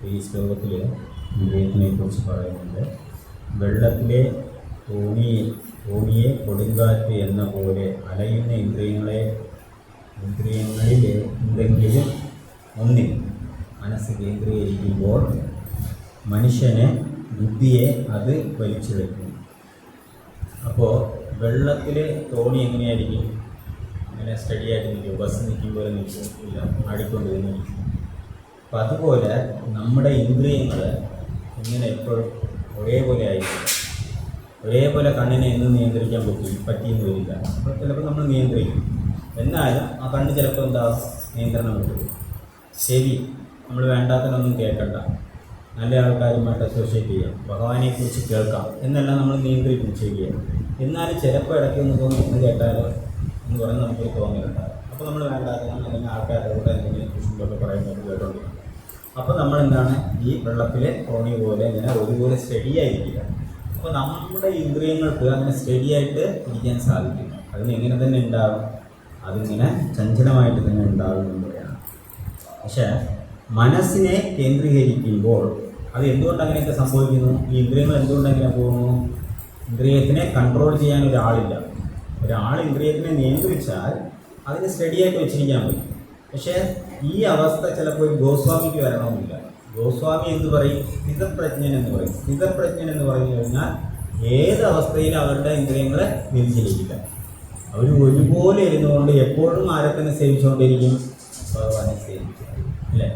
ഈ ശ്ലോകത്തിൽ വിവേകത്തിനെ കുറിച്ച് പറയുന്നുണ്ട്. വെള്ളത്തിലെ തോണിയെ കൊടുങ്കാറ്റ് എന്ന പോലെ അലയുന്ന ഇന്ദ്രിയങ്ങളിൽ എന്തെങ്കിലും ഒന്നിൽ മനസ്സ് കേന്ദ്രീകരിക്കുമ്പോൾ മനുഷ്യനെ ബുദ്ധിയെ അത് വലിച്ചിഴക്കും. അപ്പോൾ വെള്ളത്തിലെ തോണി എങ്ങനെയായിരിക്കും? അങ്ങനെ സ്റ്റഡിയായിട്ട് നിൽക്കും, ബസ് നിൽക്കും പോലെ നിൽക്കും, ഇല്ല, ആടിക്കൊണ്ട് തന്നെ നിൽക്കും. അപ്പം അതുപോലെ നമ്മുടെ ഇന്ദ്രിയങ്ങൾ ഇങ്ങനെ എപ്പോഴും ഒരേപോലെ ആയിരിക്കും. ഒരേപോലെ കണ്ണിനെ എന്നും നിയന്ത്രിക്കാൻ പറ്റിയെന്ന് വരില്ല. അപ്പോൾ ചിലപ്പോൾ നമ്മൾ നിയന്ത്രിക്കും, എന്നാലും ആ കണ്ണ് ചിലപ്പോൾ എന്താകും, നിയന്ത്രണം വിട്ടു. ചെവി നമ്മൾ വേണ്ടാത്തതൊന്നും കേൾക്കണ്ട, നല്ല ആൾക്കാരുമായിട്ട് അസോസിയേറ്റ് ചെയ്യാം, ഭഗവാനെക്കുറിച്ച് കേൾക്കാം എന്നെല്ലാം നമ്മൾ നിയന്ത്രിക്കും ചെവിയെ. എന്നാലും ചിലപ്പോൾ ഇടയ്ക്കൊന്ന് തോന്നി ഒന്ന് കേട്ടാലോ എന്ന് പറഞ്ഞ് നമുക്കൊരു തോന്നലുണ്ടാകും. അപ്പോൾ നമ്മൾ വേണ്ടാത്തതാണ് അല്ലെങ്കിൽ ആൾക്കാരുടെ കൂടെ എന്തെങ്കിലും കുശുമ്പൊക്കെ പറയുന്നത് കേട്ടോണ്ടിരിക്കും. അപ്പോൾ നമ്മളെന്താണ്, ഈ വെള്ളത്തിലെ തോണി പോലെ ഇങ്ങനെ ഒരുപോലെ സ്റ്റഡിയായിരിക്കില്ല. അപ്പോൾ നമ്മുടെ ഇന്ദ്രിയങ്ങൾക്ക് അങ്ങനെ സ്റ്റഡിയായിട്ട് ഇരിക്കാൻ സാധിക്കും. അതിന് എങ്ങനെ തന്നെ ഉണ്ടാകും, അതിങ്ങനെ ചഞ്ചലമായിട്ട് തന്നെ ഉണ്ടാകും എന്ന് പറയണം. പക്ഷേ മനസ്സിനെ കേന്ദ്രീകരിക്കുമ്പോൾ അത് എന്തുകൊണ്ട് അങ്ങനെയൊക്കെ സംഭവിക്കുന്നു? ഈ ഇന്ദ്രിയങ്ങൾ എന്തുകൊണ്ട് അങ്ങനെ പോകുന്നു? ഇന്ദ്രിയത്തിനെ കൺട്രോൾ ചെയ്യാൻ ഒരാൾ ഇന്ദ്രിയത്തിനെ നിയന്ത്രിച്ചാൽ അതിന് സ്റ്റഡിയായിട്ട് വെച്ചിരിക്കാൻ പറ്റും. പക്ഷേ ഈ അവസ്ഥ ചിലപ്പോൾ ഗോസ്വാമിക്ക് വരണമെന്നില്ല. ഗോസ്വാമി എന്ന് പറയും, സ്ഥിതപ്രജ്ഞൻ എന്ന് പറയും. സ്ഥിതപ്രജ്ഞൻ എന്ന് പറഞ്ഞു കഴിഞ്ഞാൽ ഏത് അവസ്ഥയിലും അവരുടെ ഇന്ദ്രിയങ്ങളെ വ്യതിചലിക്കില്ല. അവർ ഒരുപോലെ ഇരുന്നുകൊണ്ട് എപ്പോഴും ആരെ തന്നെ സേവിച്ചുകൊണ്ടിരിക്കും, ഭഗവാനെ സേവിക്കും, അല്ലേ?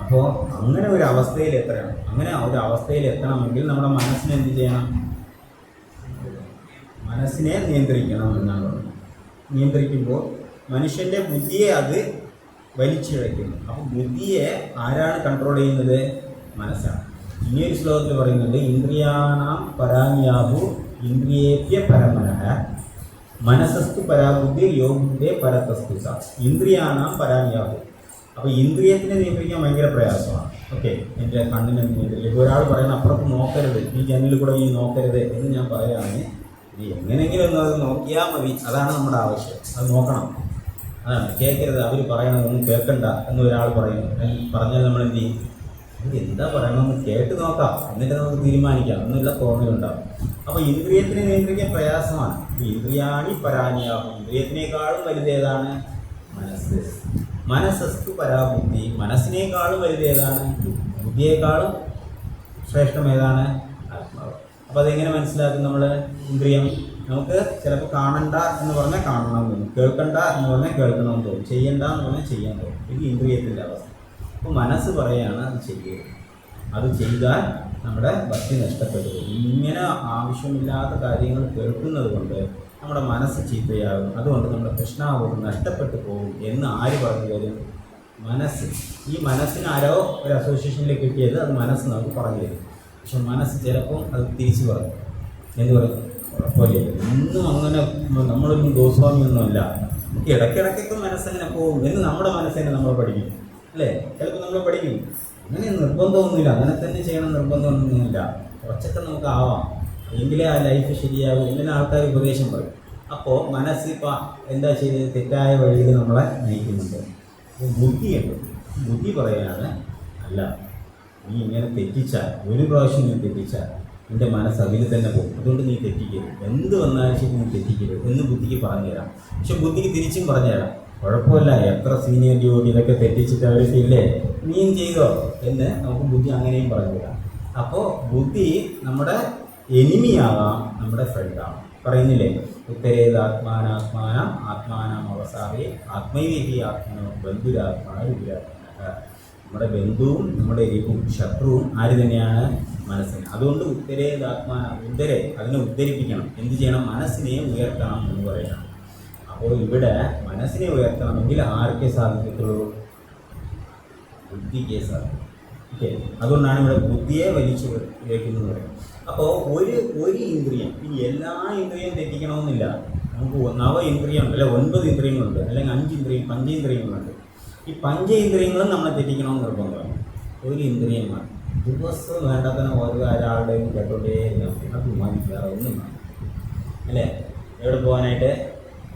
അപ്പോൾ അങ്ങനെ ഒരു അവസ്ഥയിൽ എത്തണം. അങ്ങനെ ഒരു അവസ്ഥയിൽ എത്തണമെങ്കിൽ നമ്മുടെ മനസ്സിനെ എന്ത് ചെയ്യണം? മനസ്സിനെ നിയന്ത്രിക്കണം എന്നാണ് പറയുന്നത്. നിയന്ത്രിക്കുമ്പോൾ മനുഷ്യൻ്റെ ബുദ്ധിയെ അത് വലിച്ചിഴയ്ക്കുന്നു. അപ്പോൾ ബുദ്ധിയെ ആരാണ് കൺട്രോൾ ചെയ്യുന്നത്? മനസ്സാണ്. ഇനിയൊരു ശ്ലോകത്തിൽ പറയുന്നുണ്ട്, ഇന്ദ്രിയാണാം പരാന്യാഹു ഇന്ദ്രിയേഭ്യ പരമനഃ മനസ്സസ്തു പരാബുദ്ധി യോഗത്തെ പരതസ്തു സ. ഇന്ദ്രിയാണാം പരാന്യാഹു. അപ്പോൾ ഇന്ദ്രിയത്തിനെ നിയന്ത്രിക്കാൻ ഭയങ്കര പ്രയാസമാണ്. ഓക്കെ, എൻ്റെ കണ്ണിനെ നിയന്ത്രിക്കും. ഇപ്പോൾ ഒരാൾ പറയുന്ന അപ്പുറത്ത് നോക്കരുത്, ഈ ജനലിൽ കൂടെ ഈ നോക്കരുത് എന്ന് ഞാൻ പറയുകയാണെങ്കിൽ എങ്ങനെയെങ്കിലും ഒന്ന് അത് നോക്കിയാൽ മതി, അതാണ് നമ്മുടെ ആവശ്യം. അത് നോക്കണം, അതാണ്. കേൾക്കരുത്, അവർ പറയണതൊന്നും കേൾക്കണ്ട എന്ന് ഒരാൾ പറഞ്ഞാൽ നമ്മൾ എന്ത് ചെയ്യും? എന്താ പറയണമെന്ന് കേട്ട് നോക്കാം, എന്നിട്ട് നമുക്ക് തീരുമാനിക്കാം എന്നുള്ള തോന്നലുണ്ടാകും. അപ്പോൾ ഇന്ദ്രിയത്തിനെ നിയന്ത്രിക്കാൻ പ്രയാസമാണ്. ഇന്ദ്രിയാണി പരാനിയാകും. ഇന്ദ്രിയത്തിനേക്കാളും വലുതേതാണ്? മനസ്സ്. മനസ്സസ്തു പരാബുദ്ധി. മനസ്സിനേക്കാളും വലുതേതാണ്? ബുദ്ധിയേക്കാളും ശ്രേഷ്ഠം ഏതാണ്? ആത്മാവ്. അപ്പോൾ അതെങ്ങനെ മനസ്സിലാക്കും നമ്മൾ? ഇന്ദ്രിയം നമുക്ക് ചിലപ്പോൾ കാണണ്ട എന്ന് പറഞ്ഞാൽ കാണണം തോന്നും, കേൾക്കണ്ട എന്ന് പറഞ്ഞാൽ കേൾക്കണമെന്ന് തോന്നും, ചെയ്യണ്ട എന്ന് പറഞ്ഞാൽ ചെയ്യാൻ തോന്നും. ഇത് ഇന്ദ്രിയത്തിൻ്റെ അവസ്ഥ. അപ്പോൾ മനസ്സ് പറയുകയാണ് അത് ചെയ്യരുത്, അത് ചെയ്താൽ നമ്മുടെ ഭക്തി നഷ്ടപ്പെട്ടു. ഇങ്ങനെ ആവശ്യമില്ലാത്ത കാര്യങ്ങൾ കേൾക്കുന്നത് കൊണ്ട് നമ്മുടെ മനസ്സ് ചീത്തയാകും, അതുകൊണ്ട് നമ്മുടെ കൃഷ്ണാവോട് നഷ്ടപ്പെട്ടു പോകും എന്ന് ആര് പറഞ്ഞു തരും? മനസ്സ്. ഈ മനസ്സിന് ആരോ ഒരു അസോസിയേഷനിലേക്ക് കിട്ടിയത് അത് മനസ്സ് നമുക്ക് പറഞ്ഞു തരും. പക്ഷെ മനസ്സ് ചിലപ്പോൾ അത് തിരിച്ചു പറയും. എന്ത് പറയും? കുഴപ്പമില്ല, ഒന്നും അങ്ങനെ നമ്മളൊന്നും ഗോസ്വാമിയൊന്നുമല്ല, നമുക്ക് ഇടയ്ക്കിടയ്ക്കൊക്കെ മനസ്സങ്ങനെ പോകും എന്ന് നമ്മുടെ മനസ്സിനെ നമ്മൾ പഠിക്കും, അല്ലേ? ചിലപ്പോൾ നമ്മൾ പഠിക്കും. അങ്ങനെ നിർബന്ധമൊന്നുമില്ല, അങ്ങനെ തന്നെ ചെയ്യണം നിർബന്ധമൊന്നുമില്ല, കുറച്ചൊക്കെ നമുക്ക് ആവാം, എങ്കിലേ ആ ലൈഫ് ശരിയാകും ഇങ്ങനെ ആൾക്കാർ ഉപദേശം പറയും. അപ്പോൾ മനസ്സിപ്പോൾ എന്താ ചെയ്തത്? തെറ്റായ വഴിയിൽ നമ്മളെ നയിക്കുന്നുണ്ട്. അപ്പോൾ ബുദ്ധിയുണ്ട്, ബുദ്ധി പറയുകയാണ് അല്ല, നീ ഇങ്ങനെ തെറ്റിച്ചാൽ, ഒരു പ്രാവശ്യം നീ തെറ്റിച്ചാൽ നിൻ്റെ മനസ്സ് അതിൽ തന്നെ പോകും, അതുകൊണ്ട് നീ തെറ്റിക്കരുത്, എന്ത് വന്നാലും ശരി നീ തെറ്റിക്കരുത് എന്ന് ബുദ്ധിക്ക് പറഞ്ഞുതരാം. പക്ഷെ ബുദ്ധിക്ക് തിരിച്ചും പറഞ്ഞുതരാം, കുഴപ്പമില്ല, എത്ര സീനിയർ ജോലി ഇതൊക്കെ തെറ്റിച്ചിട്ട് അവർക്ക് ഇല്ലേ, നീയും ചെയ്തോ എന്ന് നമുക്ക് ബുദ്ധി അങ്ങനെയും പറഞ്ഞുതരാം. അപ്പോൾ ബുദ്ധി നമ്മുടെ എനിമിയാകാം, നമ്മുടെ ഫ്രണ്ടാണ്. പറയുന്നില്ലേ, ഉത്തരേതാത്മാനാത്മാനം ആത്മാനം അവസാവേ ആത്മൈവേഹി ആത്മനോ ബന്ധുരാത്മാന വിരാത്മന. നമ്മുടെ ബന്ധുവും നമ്മുടെ ശത്രുവും ആര് തന്നെയാണ്? മനസ്സിന്. അതുകൊണ്ട് ഉത്തരേതാത്മാന, അതിനെ ഉദ്ധരിപ്പിക്കണം. എന്ത് ചെയ്യണം? മനസ്സിനെ ഉയർത്തണം എന്ന് പറയണം. അപ്പോൾ ഇവിടെ മനസ്സിനെ ഉയർത്തണമെങ്കിൽ ആർക്കേ സാധിക്കത്തുള്ളൂ? ബുദ്ധിക്കേ സാധിക്കും. ഓക്കെ, അതുകൊണ്ടാണ് ഇവിടെ ബുദ്ധിയെ വലിച്ചു വയ്ക്കുന്നത് പറയുന്നത്. അപ്പോൾ ഒരു ഇന്ദ്രിയം, ഈ എല്ലാ ഇന്ദ്രിയം തെറ്റിക്കണമെന്നില്ല. നമുക്ക് 9 ഇന്ദ്രിയമുണ്ട്, അല്ലെ 9 ഇന്ദ്രിയങ്ങളുണ്ട്, അല്ലെങ്കിൽ 5 ഇന്ദ്രിയം, പഞ്ചേന്ദ്രിയങ്ങളുണ്ട്. ഈ പഞ്ചേന്ദ്രിയങ്ങളും നമ്മളെ തെറ്റിക്കണമെന്ന് നിർബന്ധമാണ്. ഒരു ഇന്ദ്രിയമാണ് ദിവസം വേണ്ടതിന് ഒരാളുടെയും കേട്ടോണ്ടേ അത് വേറെ ഒന്നും വേണം, അല്ലേ? എവിടെ പോകാനായിട്ട്?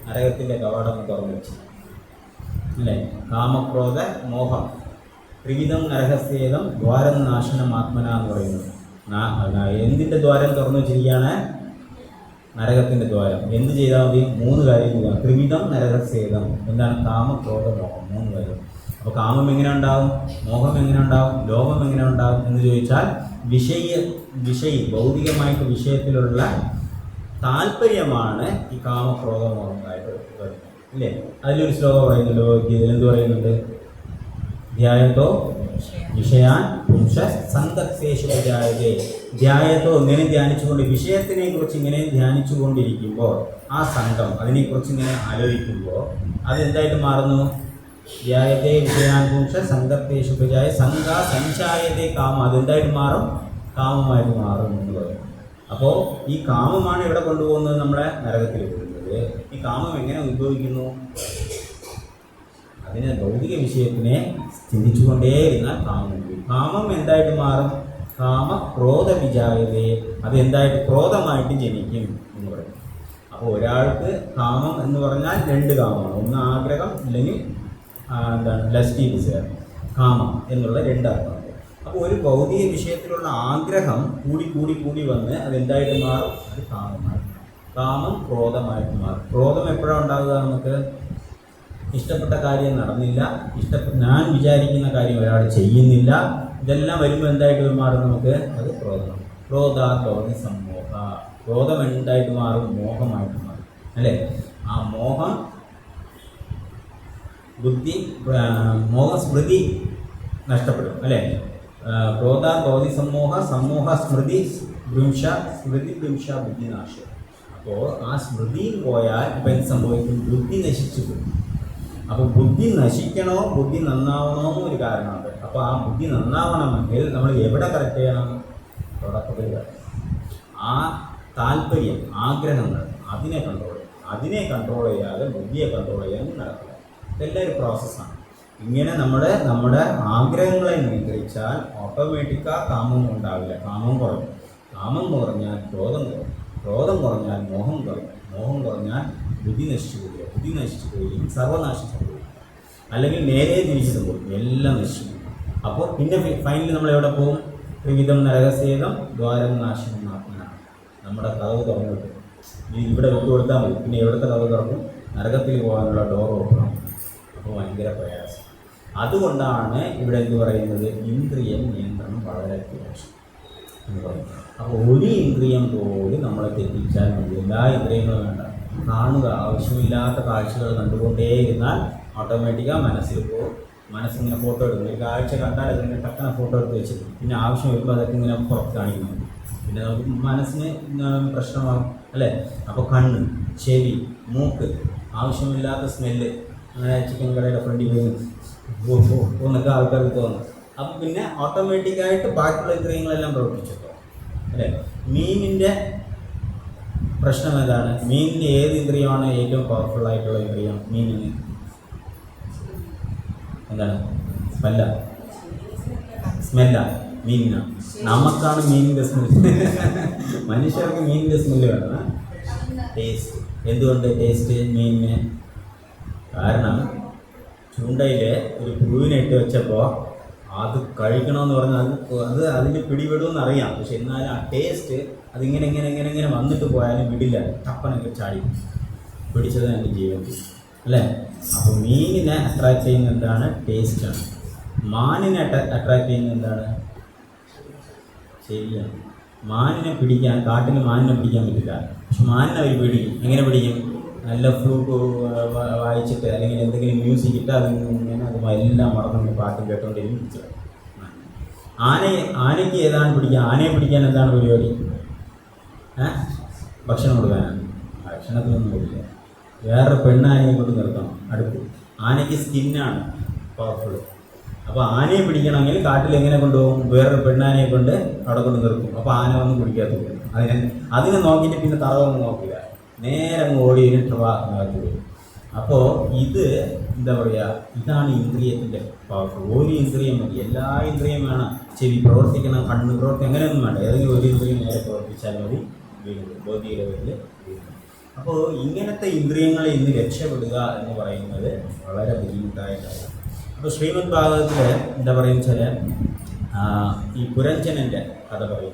നരകത്തിൻ്റെ കവാടം തുറന്നു വെച്ചു, അല്ലേ? കാമക്രോധ മോഹം ത്രിവിധം നരഹസ്യേതം ദ്വാരം നാശനം ആത്മന എന്ന് പറയുന്നത്. എന്തിൻ്റെ ദ്വാരം തുറന്നു വെച്ചിരിക്കുകയാണ്? നരകത്തിൻ്റെ ദ്വാരം. എന്ത് ചെയ്താൽ മതി? 3 കാര്യം ചെയ്യുക. ത്രിവിധം നരഹസ്യേതം എന്താണ്? കാമ, ക്രോധ, മോഹം. 3 കാര്യം. അപ്പോൾ കാമം എങ്ങനെ ഉണ്ടാവും? മോഹം എങ്ങനെ ഉണ്ടാവും? ലോഭം എങ്ങനെ ഉണ്ടാവും എന്ന് ചോദിച്ചാൽ വിഷയി ഭൗതികമായിട്ട് വിഷയത്തിലുള്ള താല്പര്യമാണ് ഈ കാമക്രോധ മോഹങ്ങളായിട്ട് വരുന്നത്, ഇല്ലേ? അതിലൊരു ശ്ലോകം പറയുന്നുണ്ട് ഭഗവത്ഗീതയിൽ. എന്ത് പറയുന്നുണ്ട്? ധ്യായത്തോ വിഷയാൻ പുംസ സന്തപ്തേഷു വിജായതേ. ധ്യായത്തോ ഇങ്ങനെ ധ്യാനിച്ചുകൊണ്ട്, വിഷയത്തിനെ കുറിച്ച് ഇങ്ങനെ ധ്യാനിച്ചു കൊണ്ടിരിക്കുമ്പോൾ ആ സംഘം അതിനെക്കുറിച്ച് ഇങ്ങനെ ആലോചിക്കുമ്പോൾ അതെന്തായിട്ട് മാറുന്നു? ധ്യായത്തെ വിഷയാൻ പുംസ സന്തപ്തേഷു വിജായ സംഘ സഞ്ചായത്തെ കാമം. അതെന്തായിട്ട് മാറും? കാമമായിട്ട് മാറും എന്ന് പറയും. അപ്പോൾ ഈ കാമമാണ് ഇവിടെ കൊണ്ടുപോകുന്നത്, നമ്മളെ നരകത്തിൽ കൊണ്ടുപോകുന്നത്. ഈ കാമം എങ്ങനെ ഉദ്ഭവിക്കുന്നു? അതിനെ ഭൗതിക വിഷയത്തിനെ ചിന്തിച്ചുകൊണ്ടേയിരുന്നാൽ കാമം. കാമം എന്തായിട്ട് മാറും? കാമ ക്രോധ വിജായതേ. അതെന്തായിട്ട്? ക്രോധമായിട്ട് ജനിക്കും എന്ന് പറയും. അപ്പോൾ ഒരാൾക്ക് കാമം എന്ന് പറഞ്ഞാൽ 2 കാമമാണ്. ഒന്ന് ആഗ്രഹം, അല്ലെങ്കിൽ എന്താണ് ലസ്റ്റി ഡിസയർ. കാമം എന്നുള്ള 2 അർത്ഥമാണ്. അപ്പോൾ ഒരു ഭൗതിക വിഷയത്തിലുള്ള ആഗ്രഹം കൂടി കൂടി കൂടി വന്ന് അതെന്തായിട്ട് മാറും? അത് കാമമായിട്ട്. കാമം ക്രോധമായിട്ട് മാറും. ക്രോധം എപ്പോഴാണ് ഉണ്ടാകുക? നമുക്ക് ഇഷ്ടപ്പെട്ട കാര്യം നടന്നില്ല, ഞാൻ വിചാരിക്കുന്ന കാര്യം ഒരാൾ ചെയ്യുന്നില്ല, ഇതെല്ലാം വരുമ്പോൾ എന്തായിട്ട് മാറും നമുക്ക്? അത് ക്രോധം. ക്രോധാത്തോന്നി സമൂഹ. ക്രോധം എന്തായിട്ട് മാറും? മോഹമായിട്ട് മാറും, അല്ലേ? ആ മോഹം ബുദ്ധി, മോഹസ്മൃതി നഷ്ടപ്പെടും, അല്ലേ? ക്രോധാത്തോന്നി സമൂഹ, സമൂഹ സ്മൃതി ഭ്രംശ, സ്മൃതി ഭ്രംശ ബുദ്ധിനാശം. അപ്പോൾ ആ സ്മൃതിയിൽ പോയാൽ ഇപ്പം എന്ത് സംഭവിക്കും? ബുദ്ധി നശിച്ചു പോകും. അപ്പോൾ ബുദ്ധി നശിക്കണോ ബുദ്ധി നന്നാവണോ ഒരു കാരണമുണ്ട്. അപ്പോൾ ആ ബുദ്ധി നന്നാവണമെങ്കിൽ നമ്മൾ എവിടെ കറക്റ്റ് ചെയ്യണം? തുടക്കത്തിൽ ആ താല്പര്യം, ആഗ്രഹങ്ങൾ, അതിനെ കൺട്രോൾ ചെയ്യാതെ ബുദ്ധിയെ കൺട്രോൾ ചെയ്യാൻ നടക്കില്ല. ഇതെല്ലാം ഒരു പ്രോസസ്സാണ്. ഇങ്ങനെ നമ്മുടെ ആഗ്രഹങ്ങളെ നിയന്ത്രിച്ചാൽ ഓട്ടോമാറ്റിക്കാ കാമം ഉണ്ടാവില്ല. കാമം കുറയും. കാമം കുറഞ്ഞാൽ ക്രോധം കുറയും. ക്രോധം കുറഞ്ഞാൽ മോഹം കുറയും. മോഹം കുറഞ്ഞാൽ ബുദ്ധി നശിച്ചു പോവുക. ബുദ്ധി നശിച്ചു പോവുകയും സർവനാശം സംഭവിക്കും. അല്ലെങ്കിൽ നേരെ തിരിച്ചു സംഭവിക്കും, എല്ലാം നശിച്ചു. അപ്പോൾ പിന്നെ ഫൈനലി നമ്മൾ എവിടെ പോകും? ത്രിവിധം നരകസേതം ദ്വാരം നാശനം ആത്മനാണ്. നമ്മുടെ കഥവ് തുറന്നിട്ട് ഇവിടെ വിട്ടു കൊടുത്താൽ മതി. പിന്നെ എവിടുത്തെ കഥവ് തുറക്കും? നരകത്തിൽ പോകാനുള്ള ഡോർ ഓപ്പൺ. അപ്പോൾ ഭയങ്കര പ്രയാസം. അതുകൊണ്ടാണ് ഇവിടെ എന്ത് പറയുന്നത്? ഇന്ദ്രിയ നിയന്ത്രണം വളരെ അത്യാവശ്യം എന്ന് പറയുന്നത്. അപ്പോൾ ഒരു ഇന്ദ്രിയം പോലും നമ്മളെ തെറ്റിച്ചാൽ മതി. എല്ലാ ഇന്ദ്രിയങ്ങളും വേണ്ട. കാണുക, ആവശ്യമില്ലാത്ത കാഴ്ചകൾ കണ്ടുകൊണ്ടേയിരുന്നാൽ ഓട്ടോമാറ്റിക്കാണ് മനസ്സിൽ പോകും. മനസ്സിങ്ങനെ ഫോട്ടോ എടുക്കും. ഒരു കാഴ്ച കണ്ടാൽ അതിങ്ങനെ ടക്കന ഫോട്ടോ എടുത്ത് വെച്ചിട്ട് പിന്നെ ആവശ്യം വരുമ്പോൾ അതൊക്കെ ഇങ്ങനെ പുറത്ത് കാണിക്കുന്നു. പിന്നെ നമുക്ക് മനസ്സിന് പ്രശ്നമാകും, അല്ലേ? അപ്പോൾ കണ്ണ്, ചെവി, മൂക്ക്, ആവശ്യമില്ലാത്ത സ്മെല്ല്, അങ്ങനെ ചിക്കൻ കടയുടെ ഫ്രണ്ടിൽ പോയി എന്നൊക്കെ ആൾക്കാർക്ക് തോന്നും. അപ്പം പിന്നെ ഓട്ടോമാറ്റിക്കായിട്ട് ബാക്കിയുള്ള ഇന്ദ്രിയങ്ങളെല്ലാം പ്രവർത്തിച്ചോ, അല്ലേ? മീനിൻ്റെ പ്രശ്നം ഏതാണ്? മീനിൻ്റെ ഏത് ഇന്ദ്രിയമാണ് ഏറ്റവും പവർഫുൾ ആയിട്ടുള്ള ഇന്ദ്രിയം? മീനിന് എന്താണ്? സ്മെല്ല. മീനിന് നമുക്കാണ് മീനിൻ്റെ സ്മെല്ല്. മനുഷ്യർക്ക് മീനിൻ്റെ സ്മെല്ല് വേണം. ടേസ്റ്റ്. എന്തുകൊണ്ട് ടേസ്റ്റ് മീനിന്? കാരണം ചൂണ്ടയിൽ ഒരു പുഴുവിനെ ഇട്ട് വെച്ചപ്പോൾ അത് കഴിക്കണമെന്ന് പറഞ്ഞാൽ അത് അതിൻ്റെ പിടിപെടുമെന്ന് അറിയാം. പക്ഷെ എന്നാലും ആ ടേസ്റ്റ് അതിങ്ങനെ ഇങ്ങനെ ഇങ്ങനെ ഇങ്ങനെ വന്നിട്ട് പോയാലും വിടില്ല. ടപ്പനൊക്കെ ചാടി പിടിച്ചത് എൻ്റെ ജീവിതത്തിൽ, അല്ലേ? അപ്പോൾ മീനിനെ അട്രാക്ട് ചെയ്യുന്ന എന്താണ്? ടേസ്റ്റാണ്. മാനിനെ അട്രാക്ട് ചെയ്യുന്ന എന്താണ്? ശരിയാണ്. മാനിനെ പിടിക്കാൻ, കാട്ടിൽ മാനിനെ പിടിക്കാൻ പറ്റില്ല. പക്ഷെ മാനിനെ അവർ പിടിക്കും. എങ്ങനെ പിടിക്കും? നല്ല ഫ്ലൂട്ട് വായിച്ചിട്ട് അല്ലെങ്കിൽ എന്തെങ്കിലും മ്യൂസിക് ഇട്ട് അതിങ്ങനെ അത് എല്ലാം മറന്നുകൊണ്ട് പാട്ടും കേട്ടോണ്ടിരിക്കും പിടിച്ചത്. ആനയ്ക്ക് ഏതാണ് പിടിക്കുക? ആനയെ പിടിക്കാൻ എന്താണ് പരിപാടി? ഭക്ഷണം കൊടുക്കാനാണ്. ഭക്ഷണത്തിനൊന്നും കൊടുക്കില്ല. വേറൊരു പെണ്ണാനയെ കൊണ്ട് നിർത്തണം അടുത്ത്. ആനയ്ക്ക് സ്കിന്നാണ് പവർഫുൾ. അപ്പോൾ ആനയെ പിടിക്കണമെങ്കിൽ കാട്ടിൽ എങ്ങനെ കൊണ്ടുപോകും? വേറൊരു പെണ്ണാനയെ കൊണ്ട് അവിടെ കൊണ്ട് നിർത്തും. അപ്പോൾ ആന വന്ന് കുടിക്കാത്ത പോകും. അതിനെ നോക്കിയിട്ട് പിന്നെ തറവൊന്നും നോക്കില്ല, നേരെ അങ്ങ് ഓടി ഭാഗത്ത് വരും. അപ്പോൾ ഇത് എന്താ പറയുക? ഇതാണ് ഇന്ദ്രിയത്തിൻ്റെ പവർഫുൾ. ഒരു ഇന്ദ്രിയം മതി. എല്ലാ ഇന്ദ്രിയം വേണം. ചെവി പ്രവർത്തിക്കണം, കണ്ണ് പ്രവർത്തിക്കണം, അങ്ങനെയൊന്നും വേണ്ട. ഏതെങ്കിലും ഒരു ഇന്ദ്രിയം നേരെ പ്രവർത്തിച്ചാൽ മതി. വീണ്ടും ബോധി ലെവലിൽ വീണ്ടും. അപ്പോൾ ഇങ്ങനത്തെ ഇന്ദ്രിയങ്ങളെ ഇന്ന് രക്ഷപ്പെടുക എന്ന് പറയുന്നത് വളരെ ബുദ്ധിമുട്ടായ കാര്യം. അപ്പോൾ ശ്രീമദ് ഭാഗവതത്തിൽ എന്താ പറയുക വെച്ചാൽ ഈ പുരഞ്ജനൻ്റെ കഥ പറയും.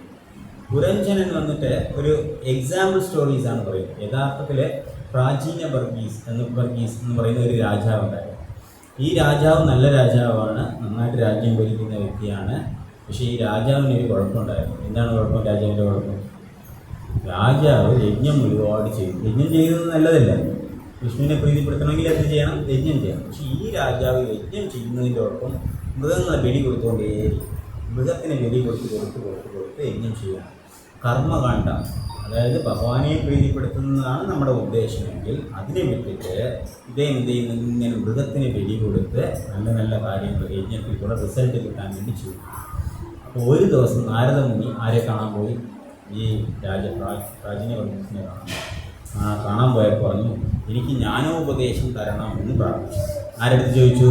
പുരഞ്ജനൻ വന്നിട്ട് ഒരു എക്സാമ്പിൾ സ്റ്റോറീസാണ് പറയുന്നത്. യഥാർത്ഥത്തിൽ പ്രാചീന ബർഗീസ് എന്ന് പറയുന്ന ഒരു രാജാവുണ്ടായിരുന്നു. ഈ രാജാവ് നല്ല രാജാവാണ്, നന്നായിട്ട് രാജ്യം ഭരിക്കുന്ന വ്യക്തിയാണ്. പക്ഷേ ഈ രാജാവിന് ഒരു കുഴപ്പമുണ്ടായിരുന്നു. എന്താണ് കുഴപ്പം? രാജാവിൻ്റെ കുഴപ്പം, രാജാവ് യജ്ഞം ഒരുപാട് ചെയ്തു. യജ്ഞം ചെയ്യുന്നത് നല്ലതല്ല. വിഷ്ണുവിനെ പ്രീതിപ്പെടുത്തണമെങ്കിൽ എന്ത് ചെയ്യണം? യജ്ഞം ചെയ്യണം. പക്ഷേ ഈ രാജാവ് യജ്ഞം ചെയ്യുന്നതിൻ്റെ ഒപ്പം മൃഗങ്ങളെ ബലി കൊടുത്തുകൊണ്ടേയിരിക്കും. മൃഗത്തിന് ബലി കൊടുത്ത് യജ്ഞം ചെയ്യണം. കർമ്മകാണ്ഡ, അതായത് ഭഗവാനെ പ്രീതിപ്പെടുത്തുന്നതാണ് നമ്മുടെ ഉദ്ദേശമെങ്കിൽ അതിനെ വിട്ടിട്ട് ഇദ്ദേഹം എന്ത് ചെയ്യുന്നു? ഇങ്ങനെ മൃഗത്തിന് ബലി കൊടുത്ത് നല്ല നല്ല കാര്യങ്ങൾ യജ്ഞത്തിൽ കൂടെ റിസൾട്ട് കിട്ടാൻ വേണ്ടി ചെയ്യും. അപ്പോൾ ഒരു ദിവസം നാരദമുനി ആരെ കാണാൻ പോയി? ഈ പ്രാചീന വംശത്തിനെ കാണാൻ പോയപ്പോൾ പറഞ്ഞു, എനിക്ക് ജ്ഞാനോപദേശം തരണം എന്ന് പ്രാർത്ഥിച്ചു. ആരെടുത്ത് ചോദിച്ചു?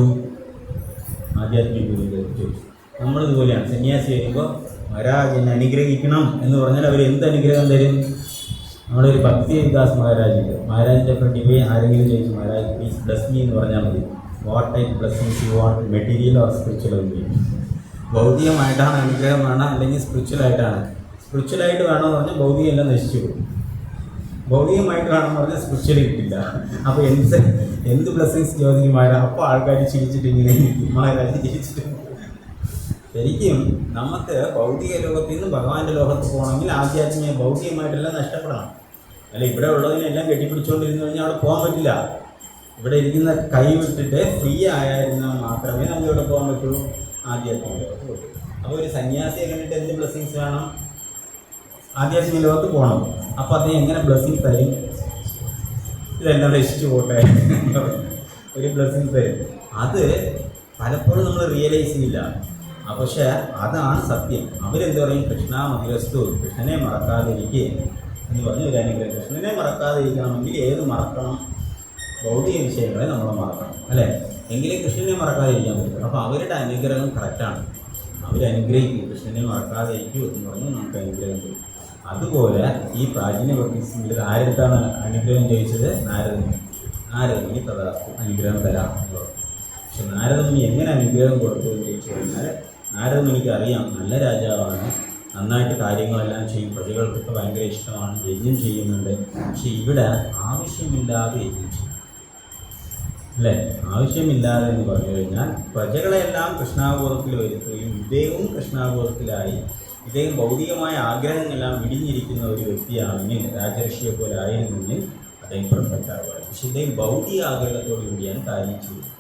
ആധ്യാത്മിക ഗുരുവിൻ്റെ അടുത്ത് ചോദിച്ചു. നമ്മളിതുപോലെയാണ്, സന്യാസി വരുമ്പോൾ മഹാരാജ് എന്നെ അനുഗ്രഹിക്കണം എന്ന് പറഞ്ഞാൽ അവർ എന്ത് അനുഗ്രഹം തരും? നമ്മുടെ ഒരു ഭക്തി വികാസ് മഹാരാജിൻ്റെ ഫ്രണ്ടിൽ പോയി ആരെങ്കിലും ചോദിച്ചു, മഹാരാജ് പ്ലീസ് ബ്ലസ് മീ എന്ന് പറഞ്ഞാൽ മതി. What type blessings you want, material or spiritual ഒന്നും? ഭൗതികമായിട്ടാണ് അനുഗ്രഹം വേണം, അല്ലെങ്കിൽ സ്പിരിച്വലായിട്ടാണ്? സ്പിരിച്വലായിട്ട് വേണമെന്ന് പറഞ്ഞാൽ ഭൗതികം എല്ലാം നശിച്ചു പോകും. ഭൗതികമായിട്ട് വേണമെന്ന് പറഞ്ഞാൽ സ്പിരിച്വൽ കിട്ടില്ല. അപ്പോൾ എന്ത് ബ്ലെസ്സിങ്സ് ചോദിക്കും മഹാരാജ്? അപ്പോൾ ആൾക്കാർ ചിരിച്ചിട്ട് ഇങ്ങനെ മഹാരാജ് ചിരിച്ചിട്ട്. ശരിക്കും നമുക്ക് ഭൗതിക ലോകത്തിൽ നിന്ന് ഭഗവാന്റെ ലോകത്ത് പോകണമെങ്കിൽ ആധ്യാത്മിക ഭൗതികമായിട്ടെല്ലാം നഷ്ടപ്പെടണം. അല്ല ഇവിടെ ഉള്ളതിനെല്ലാം കെട്ടിപ്പിടിച്ചുകൊണ്ടിരുന്നു കഴിഞ്ഞാൽ അവിടെ പോകാൻ പറ്റില്ല. ഇവിടെ ഇരിക്കുന്ന കൈ വിട്ടിട്ട് ഫ്രീ ആയിരുന്നാൽ മാത്രമേ നമുക്ക് ഇവിടെ പോകാൻ പറ്റൂ, ആധ്യാത്മിക ലോകത്ത് പറ്റൂ. അപ്പോൾ ഒരു സന്യാസിയെ കണ്ടിട്ട് എന്ത് ബ്ലെസ്സിങ്സ് വേണം? ആധ്യാത്മിക ലോകത്ത് പോകണം. അപ്പോൾ അദ്ദേഹം എങ്ങനെ ബ്ലെസ്സിങ് തരും? ഇതെല്ലാം രക്ഷിച്ചു പോട്ടെ ഒരു ബ്ലെസ്സിങ് തരും. അത് പലപ്പോഴും നമ്മൾ റിയലൈസ് ചെയ്യില്ല. പക്ഷേ അതാണ് സത്യം. അവരെന്ത് പറയും? കൃഷ്ണ മതിരസ്തു, കൃഷ്ണനെ മറക്കാതിരിക്കുക എന്ന് പറഞ്ഞ് ഒരു അനുഗ്രഹം. കൃഷ്ണനെ മറക്കാതിരിക്കണമെങ്കിൽ ഏത് മറക്കണം? ഭൗതിക വിഷയങ്ങളെ നമ്മൾ മറക്കണം, അല്ലേ? എങ്കിലേ കൃഷ്ണനെ മറക്കാതിരിക്കാൻ പറ്റും. അപ്പോൾ അവരുടെ അനുഗ്രഹം കറക്റ്റാണ്. അവരനുഗ്രഹിക്കും, കൃഷ്ണനെ മറക്കാതിരിക്കൂ എന്ന് പറഞ്ഞ് നമുക്ക് അനുഗ്രഹം തരും. അതുപോലെ ഈ പ്രാചീന ഭക്തിയിൽ ആരെടുത്താണ് അനുഗ്രഹം ചോദിച്ചത്? നാരദമുനി തഥാസ്തു, അനുഗ്രഹം തരാം എന്ന് പറഞ്ഞു. പക്ഷെ നാരദമുനി എങ്ങനെ അനുഗ്രഹം കൊടുത്തു എന്ന് ചോദിച്ചു കഴിഞ്ഞാൽ, നാരദമുനിക്ക് അറിയാം നല്ല രാജാവാണ്, നന്നായിട്ട് കാര്യങ്ങളെല്ലാം ചെയ്യും, പ്രജകൾക്കൊക്കെ ഭയങ്കര ഇഷ്ടമാണ്, യജ്ഞം ചെയ്യുന്നുണ്ട്. പക്ഷെ ഇവിടെ ആവശ്യമില്ലാതെ യജ്ഞം ചെയ്യും, അല്ലേ? ആവശ്യമില്ലാതെ എന്ന് പറഞ്ഞു കഴിഞ്ഞാൽ പ്രജകളെല്ലാം കൃഷ്ണാബോധത്തിൽ വരുത്തുകയും ഇദ്ദേഹവും കൃഷ്ണാബോധത്തിലായി. ഇദ്ദേഹം ഭൗതികമായ ആഗ്രഹങ്ങളെല്ലാം വിടിഞ്ഞിരിക്കുന്ന ഒരു വ്യക്തിയാണെങ്കിൽ, രാജഋഷിയെ പോലെ ആയിരുന്നെങ്കിൽ അദ്ദേഹം പെർഫെക്റ്റ് ആവുക. പക്ഷെ ഇദ്ദേഹം ഭൗതിക ആഗ്രഹത്തോടു കൂടിയാണ് കാര്യം ചെയ്യുന്നത്.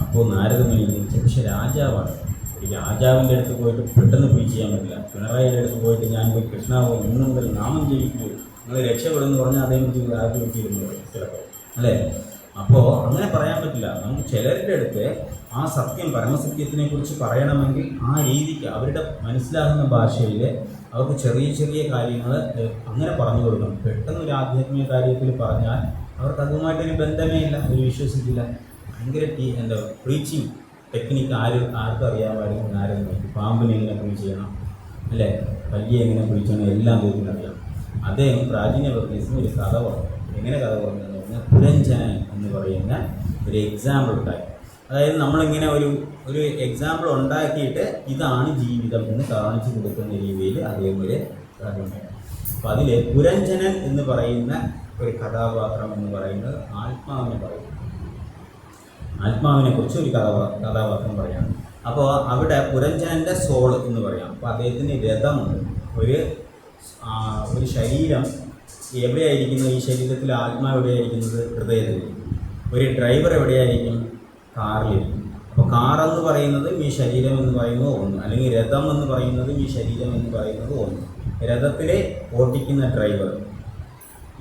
അപ്പോൾ നാരദമുനി പക്ഷെ രാജാവാണ്. ഒരു രാജാവിൻ്റെ അടുത്ത് പോയിട്ട് പെട്ടെന്ന് പോയി ചെയ്യാൻ പറ്റില്ല. പിണറായിയുടെ അടുത്ത് പോയിട്ട് ഞാൻ പോയി കൃഷ്ണാവോ ഇന്നു മുതൽ നാമം ജപിക്കൂ, നിങ്ങൾ രക്ഷപ്പെടുമെന്ന് പറഞ്ഞാൽ അദ്ദേഹം ആഗ്രഹിച്ചിരുന്നു ചിലപ്പോൾ, അല്ലേ? അപ്പോൾ അങ്ങനെ പറയാൻ പറ്റില്ല. നമുക്ക് ചിലരുടെ അടുത്ത് ആ സത്യം, പരമസത്യത്തിനെ കുറിച്ച് പറയണമെങ്കിൽ ആ രീതിക്ക് അവരുടെ മനസ്സിലാകുന്ന ഭാഷയിൽ അവർക്ക് ചെറിയ ചെറിയ കാര്യങ്ങൾ അങ്ങനെ പറഞ്ഞു കൊടുക്കണം. പെട്ടെന്ന് ഒരു ആധ്യാത്മിക കാര്യത്തിൽ പറഞ്ഞാൽ അവർക്ക് അതുമായിട്ടൊരു ബന്ധമേ ഇല്ല, അവർ വിശ്വസിക്കില്ല. ഭയങ്കര പ്രീച്ചിങ് ടെക്നിക്ക് ആർക്കും അറിയാൻ പാടില്ല. നാരദമുനി പാമ്പിനെ എങ്ങനെ പ്രീച്ച് ചെയ്യണം, അല്ലേ? പല്ലിയെ എങ്ങനെ പ്രീച്ച് ചെയ്യണം, എല്ലാം അദ്ദേഹത്തിന് അറിയാം. അദ്ദേഹം പ്രാചീന ഭക്തിസിന് ഒരു കഥ പറഞ്ഞു. എങ്ങനെ കഥ പറഞ്ഞതെന്ന് പറഞ്ഞാൽ, പുരഞ്ജനൻ എന്ന് പറയുന്ന ഒരു എക്സാമ്പിൾ ഉണ്ടായി. അതായത് നമ്മളിങ്ങനെ ഒരു എക്സാമ്പിൾ ഉണ്ടാക്കിയിട്ട് ഇതാണ് ജീവിതം എന്ന് കാണിച്ചു കൊടുക്കുന്ന രീതിയിൽ അദ്ദേഹം ഒരു കഥ ഉണ്ടായി. അപ്പം അതിൽ പുരഞ്ജനൻ എന്ന് പറയുന്ന ഒരു കഥാപാത്രം എന്ന് പറയുന്നത് ആത്മാവിനെ പറയും. ആത്മാവിനെ കുറിച്ച് ഒരു കഥാപാത്രം പറയാണ്. അപ്പോൾ അവിടെ പുരഞ്ജനൻ്റെ സോൾ എന്ന് പറയാം. അപ്പോൾ അദ്ദേഹത്തിന് രഥമുണ്ട്. ഒരു ശരീരം എവിടെയായിരിക്കുന്നത്? ഈ ശരീരത്തിൽ ആത്മാവ് എവിടെയായിരിക്കുന്നത്? ഹൃദയത്തിലിരിക്കും. ഒരു ഡ്രൈവർ എവിടെയായിരിക്കും? കാറിലിരിക്കും. അപ്പോൾ കാറെന്ന് പറയുന്നതും ഈ ശരീരം എന്ന് പറയുന്നത് ഒന്ന്, അല്ലെങ്കിൽ രഥം എന്ന് പറയുന്നതും ഈ ശരീരം എന്ന് പറയുന്നത് ഒന്ന്. രഥത്തിലെ ഓട്ടിക്കുന്ന ഡ്രൈവർ,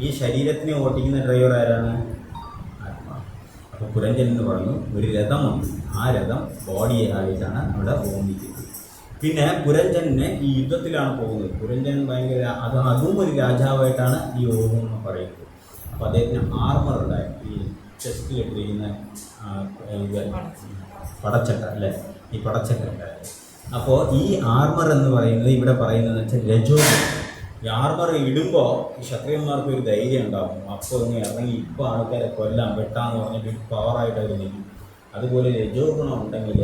ഈ ശരീരത്തിനെ ഓട്ടിക്കുന്ന ഡ്രൈവർ ആരാണ്? ആത്മാവ്. അപ്പോൾ പുരഞ്ജനൻ എന്ന് പറഞ്ഞു ഒരു രഥമുണ്ട്. ആ രഥം ബോഡിയെ ആയിട്ടാണ് അവിടെ ഓർമ്മിക്കുന്നത്. പിന്നെ പുരഞ്ജനെ ഈ യുദ്ധത്തിലാണ് പോകുന്നത്. പുരഞ്ജനൻ ഭയങ്കര അതും ഒരു രാജാവായിട്ടാണ് ഈ ഓർമ്മ പറയുന്നത്. അപ്പോൾ അദ്ദേഹത്തിന് ആർമർ ഉണ്ടായി, ഈ ചെസ്റ്റിലിട്ടിരിക്കുന്ന പടച്ചക്ക, അല്ലേ? ഈ പടച്ചക്ക ഉണ്ടായിരുന്നു. അപ്പോൾ ഈ ആർമർ എന്ന് പറയുന്നത് ഇവിടെ പറയുന്നതെന്ന് വെച്ചാൽ രജോഗുണം. ഈ ആർമർ ഇടുമ്പോൾ ഈ ക്ഷത്രിയന്മാർക്ക് ഒരു ധൈര്യം ഉണ്ടാകും. അപ്പോൾ ഇങ്ങനെ ഇറങ്ങി ഇപ്പോൾ ആൾക്കാരെ കൊല്ലാം വെട്ടാന്ന് പറഞ്ഞിട്ട് പവറായിട്ട് അവർ നിൽക്കും. അതുപോലെ രജോ ഗുണം ഉണ്ടെങ്കിൽ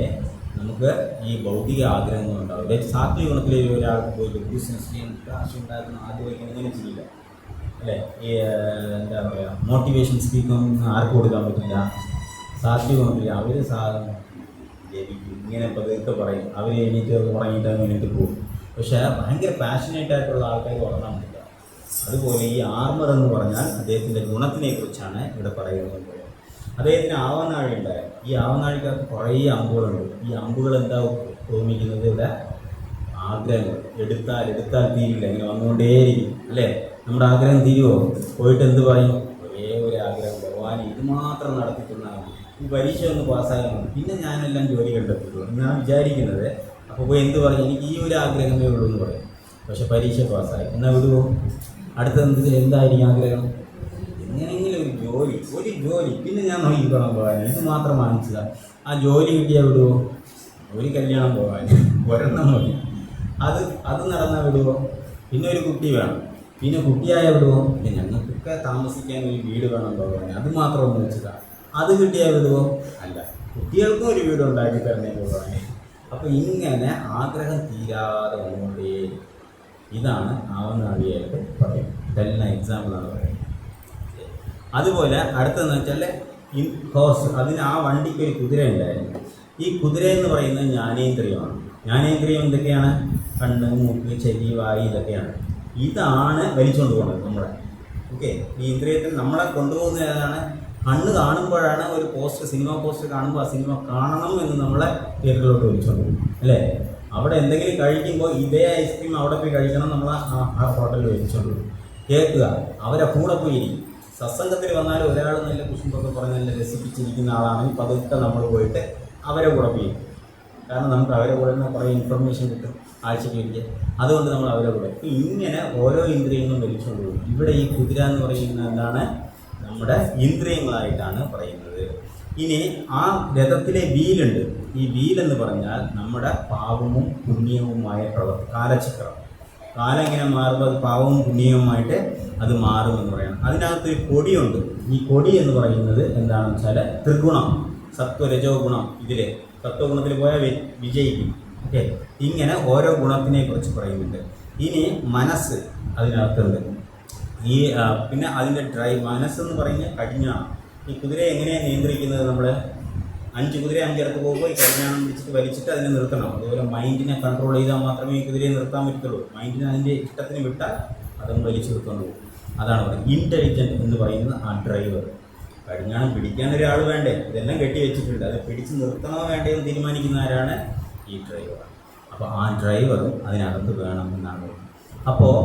നമുക്ക് ഈ ഭൗതിക ആഗ്രഹങ്ങൾ ഉണ്ടാവില്ല. സാത്വിക ഗുണത്തിൽ ഒരാൾക്ക് പോയിട്ട് ബിസിനസ് ചെയ്യാൻ കാശ് ഉണ്ടാക്കുന്ന ആദ്യമായി ഇങ്ങനെ ചെയ്യില്ല അല്ലേ. ഈ എന്താ പറയുക, മോട്ടിവേഷൻ സ്പീക്കൊന്നും ആർക്കും കൊടുക്കാൻ പറ്റില്ല. സാത്വിക ഗുണത്തിൽ അവർ ഇങ്ങനെ ഇപ്പോൾ ഇതൊക്കെ പറയും, അവർ എണീറ്റ് ഉറങ്ങിയിട്ട് എണീറ്റ് പോകും. പക്ഷേ ഭയങ്കര പാഷനേറ്റ് ആയിട്ടുള്ള ആൾക്കാർ ഉറങ്ങാൻ പറ്റില്ല. അതുപോലെ ഈ ആർമർ എന്ന് പറഞ്ഞാൽ അദ്ദേഹത്തിൻ്റെ ഗുണത്തിനെ കുറിച്ചാണ് ഇവിടെ പറയുന്നത്. അദ്ദേഹത്തിന് ആവനാഴി ഉണ്ടായത്. ഈ ആവനാഴിക്കകത്ത് കുറേ അമ്പുകളുണ്ട്. ഈ അമ്പുകൾ എന്താ തോന്നിക്കുന്നത്? ഇവിടെ ആഗ്രഹങ്ങൾ എടുത്താൽ തീരില്ല, ഇങ്ങനെ വന്നുകൊണ്ടേയിരിക്കും അല്ലേ. നമ്മുടെ ആഗ്രഹം തീരുമോ? പോയിട്ട് എന്ത് പറയും? ഒരേ ഒരു ആഗ്രഹം, ഭഗവാൻ ഇത് മാത്രം നടത്തിക്കൊണ്ടാണ് ഈ പരീക്ഷ ഒന്ന് പാസ്സായാൽ മതി, പിന്നെ ഞാനെല്ലാം ജോലി കണ്ടെത്തുള്ളൂ എന്നാണ് വിചാരിക്കുന്നത്. അപ്പോൾ പോയി എന്ത് പറയും? എനിക്ക് ഈ ഒരു ആഗ്രഹമേ ഉള്ളൂ എന്ന് പറയും. പക്ഷെ പരീക്ഷ പാസ്സായി എന്നാൽ വിടുമോ? അടുത്ത എന്തായിരിക്കും ആഗ്രഹം? എങ്ങനെയെങ്കിലും ഒരു ജോലി പിന്നെ ഞാൻ നോക്കിക്കോളാൻ പോകാൻ, ഇത് മാത്രം വാങ്ങിച്ചതാ. ആ ജോലി കിട്ടിയാൽ വിടുമോ? ഒരു കല്യാണം പോകാൻ ഒരെണ്ണം മതി, അത് നടന്നാൽ വിടുമോ? പിന്നെ ഒരു കുട്ടി വേണം, പിന്നെ കുട്ടിയായ വിടുമോ? പിന്നെ ഞങ്ങൾക്കൊക്കെ താമസിക്കാൻ ഒരു വീട് വേണം പോകാൻ, അത് മാത്രം ഒന്ന് വെച്ചതാ. അത് കിട്ടിയാൽ വിടുമോ? അല്ല, കുട്ടികൾക്കും ഒരു വീട് ഉണ്ടാക്കി തരണേ പോകാൻ. അപ്പോൾ ഇങ്ങനെ ആഗ്രഹം തീരാതെ വന്നുകൊണ്ടേ. ഇതാണ് ആവനാഴിയായിട്ട് പറയും. ഇതെല്ലാം എക്സാമ്പിളാണ് പറയുന്നത്. അതുപോലെ അടുത്തതെന്ന് വെച്ചാൽ ഹോഴ്സ്, അതിന് ആ വണ്ടിക്ക് ഒരു കുതിര ഉണ്ടായിരുന്നു. ഈ കുതിര എന്ന് പറയുന്നത് ജ്ഞാനേന്ദ്രിയമാണ്. ജ്ഞാനേന്ദ്രിയം എന്തൊക്കെയാണ്? കണ്ണ്, മൂക്ക്, ചെവി, വായി, ഇതൊക്കെയാണ്. ഇതാണ് വലിച്ചുകൊണ്ട് പോകുന്നത് നമ്മളെ. ഓക്കെ, ഈ ഇന്ദ്രിയത്തിൽ നമ്മളെ കൊണ്ടുപോകുന്ന ഏതാണ്? കണ്ണ് കാണുമ്പോഴാണ് ഒരു സിനിമ പോസ്റ്റർ കാണുമ്പോൾ ആ സിനിമ കാണണം എന്ന് നമ്മളെ തിയേറ്ററിലോട്ട് വലിച്ചുകൊണ്ട് പോകും അല്ലേ. അവിടെ എന്തെങ്കിലും കഴിക്കുമ്പോൾ ഇതേ ഐസ്ക്രീം അവിടെ പോയി കഴിക്കണം, നമ്മൾ ആ ഹോട്ടലിൽ വലിച്ചുകൊണ്ട് പോകും. കേൾക്കുക, അവരെ കൂടെ പോയിരിക്കും. സത്സംഗത്തിൽ വന്നാൽ ഒരാൾ നല്ല കുശുമ്പൊക്കെ പറഞ്ഞ് നല്ല രസിപ്പിച്ചിരിക്കുന്ന ആളാണെങ്കിൽ പതുക്കെ നമ്മൾ പോയിട്ട് അവരെ കൂടെ പോയി. കാരണം നമുക്ക് അവരെ കൂടെ നിന്ന് കുറേ ഇൻഫർമേഷൻ കിട്ടും ആഴ്ചയ്ക്ക് വേണ്ടി. അതുകൊണ്ട് നമ്മൾ അവരെ കൂടെ ഇങ്ങനെ ഓരോ ഇന്ദ്രിയങ്ങളും വലിച്ചുകൊണ്ട് പോകും. ഇവിടെ ഈ കുതിര എന്ന് പറയുന്നത് എന്താണ്? നമ്മുടെ ഇന്ദ്രിയങ്ങളായിട്ടാണ് പറയുന്നത്. ഇനി ആ രഥത്തിലെ വീലുണ്ട്. ഈ വീലെന്ന് പറഞ്ഞാൽ നമ്മുടെ പാവവും പുണ്യവുമായ കാലചക്രം. കാലം ഇങ്ങനെ മാറുമ്പോൾ അത് പാവവും പുണ്യവുമായിട്ട് അത് മാറുമെന്ന് പറയണം. അതിനകത്തൊരു കൊടിയുണ്ട്. ഈ കൊടി എന്ന് പറയുന്നത് എന്താണെന്ന് വെച്ചാൽ ത്രിഗുണം, സത്വരജോ ഗുണം. ഇതിൽ സത്വഗുണത്തിൽ പോയാൽ വിജയിക്കും. ഓക്കെ, ഇങ്ങനെ ഓരോ ഗുണത്തിനെ കുറിച്ച് പറയുന്നുണ്ട്. ഇനി മനസ്സ് അതിനകത്തുണ്ട്. ഈ പിന്നെ അതിൻ്റെ മനസ്സെന്ന് പറയുന്നത് കടിഞ്ഞാണ്. ഈ കുതിരയെ എങ്ങനെയാണ് നിയന്ത്രിക്കുന്നത്? നമ്മൾ 5 കുതിര 5 ഇടത്ത് പോകുമ്പോൾ ഈ കടിഞ്ഞാണം പിടിച്ചിട്ട് വലിച്ചിട്ട് അതിനെ നിർത്തണം. അതുപോലെ മൈൻഡിനെ കൺട്രോൾ ചെയ്താൽ മാത്രമേ ഈ കുതിരയെ നിർത്താൻ പറ്റുള്ളൂ. മൈൻഡിനെ അതിൻ്റെ ഇഷ്ടത്തിന് വിട്ടാൽ അതങ്ങ് വലിച്ചു നിർത്തുകൊണ്ട് പോകും. അതാണ് പറയുന്നത്. ഇൻ്റലിജൻറ്റ് എന്ന് പറയുന്നത് ആ ഡ്രൈവർ. കടിഞ്ഞാണം പിടിക്കാൻ ഒരാൾ വേണ്ടേ? ഇതെല്ലാം കെട്ടി വെച്ചിട്ടുണ്ട്. അത് പിടിച്ച് നിർത്തണോ വേണ്ടയോ എന്ന് തീരുമാനിക്കുന്ന ആരാണ്? ഈ ഡ്രൈവർ. അപ്പോൾ ആ ഡ്രൈവറും അതിനകത്ത് വേണം എന്നാണ്. അപ്പോൾ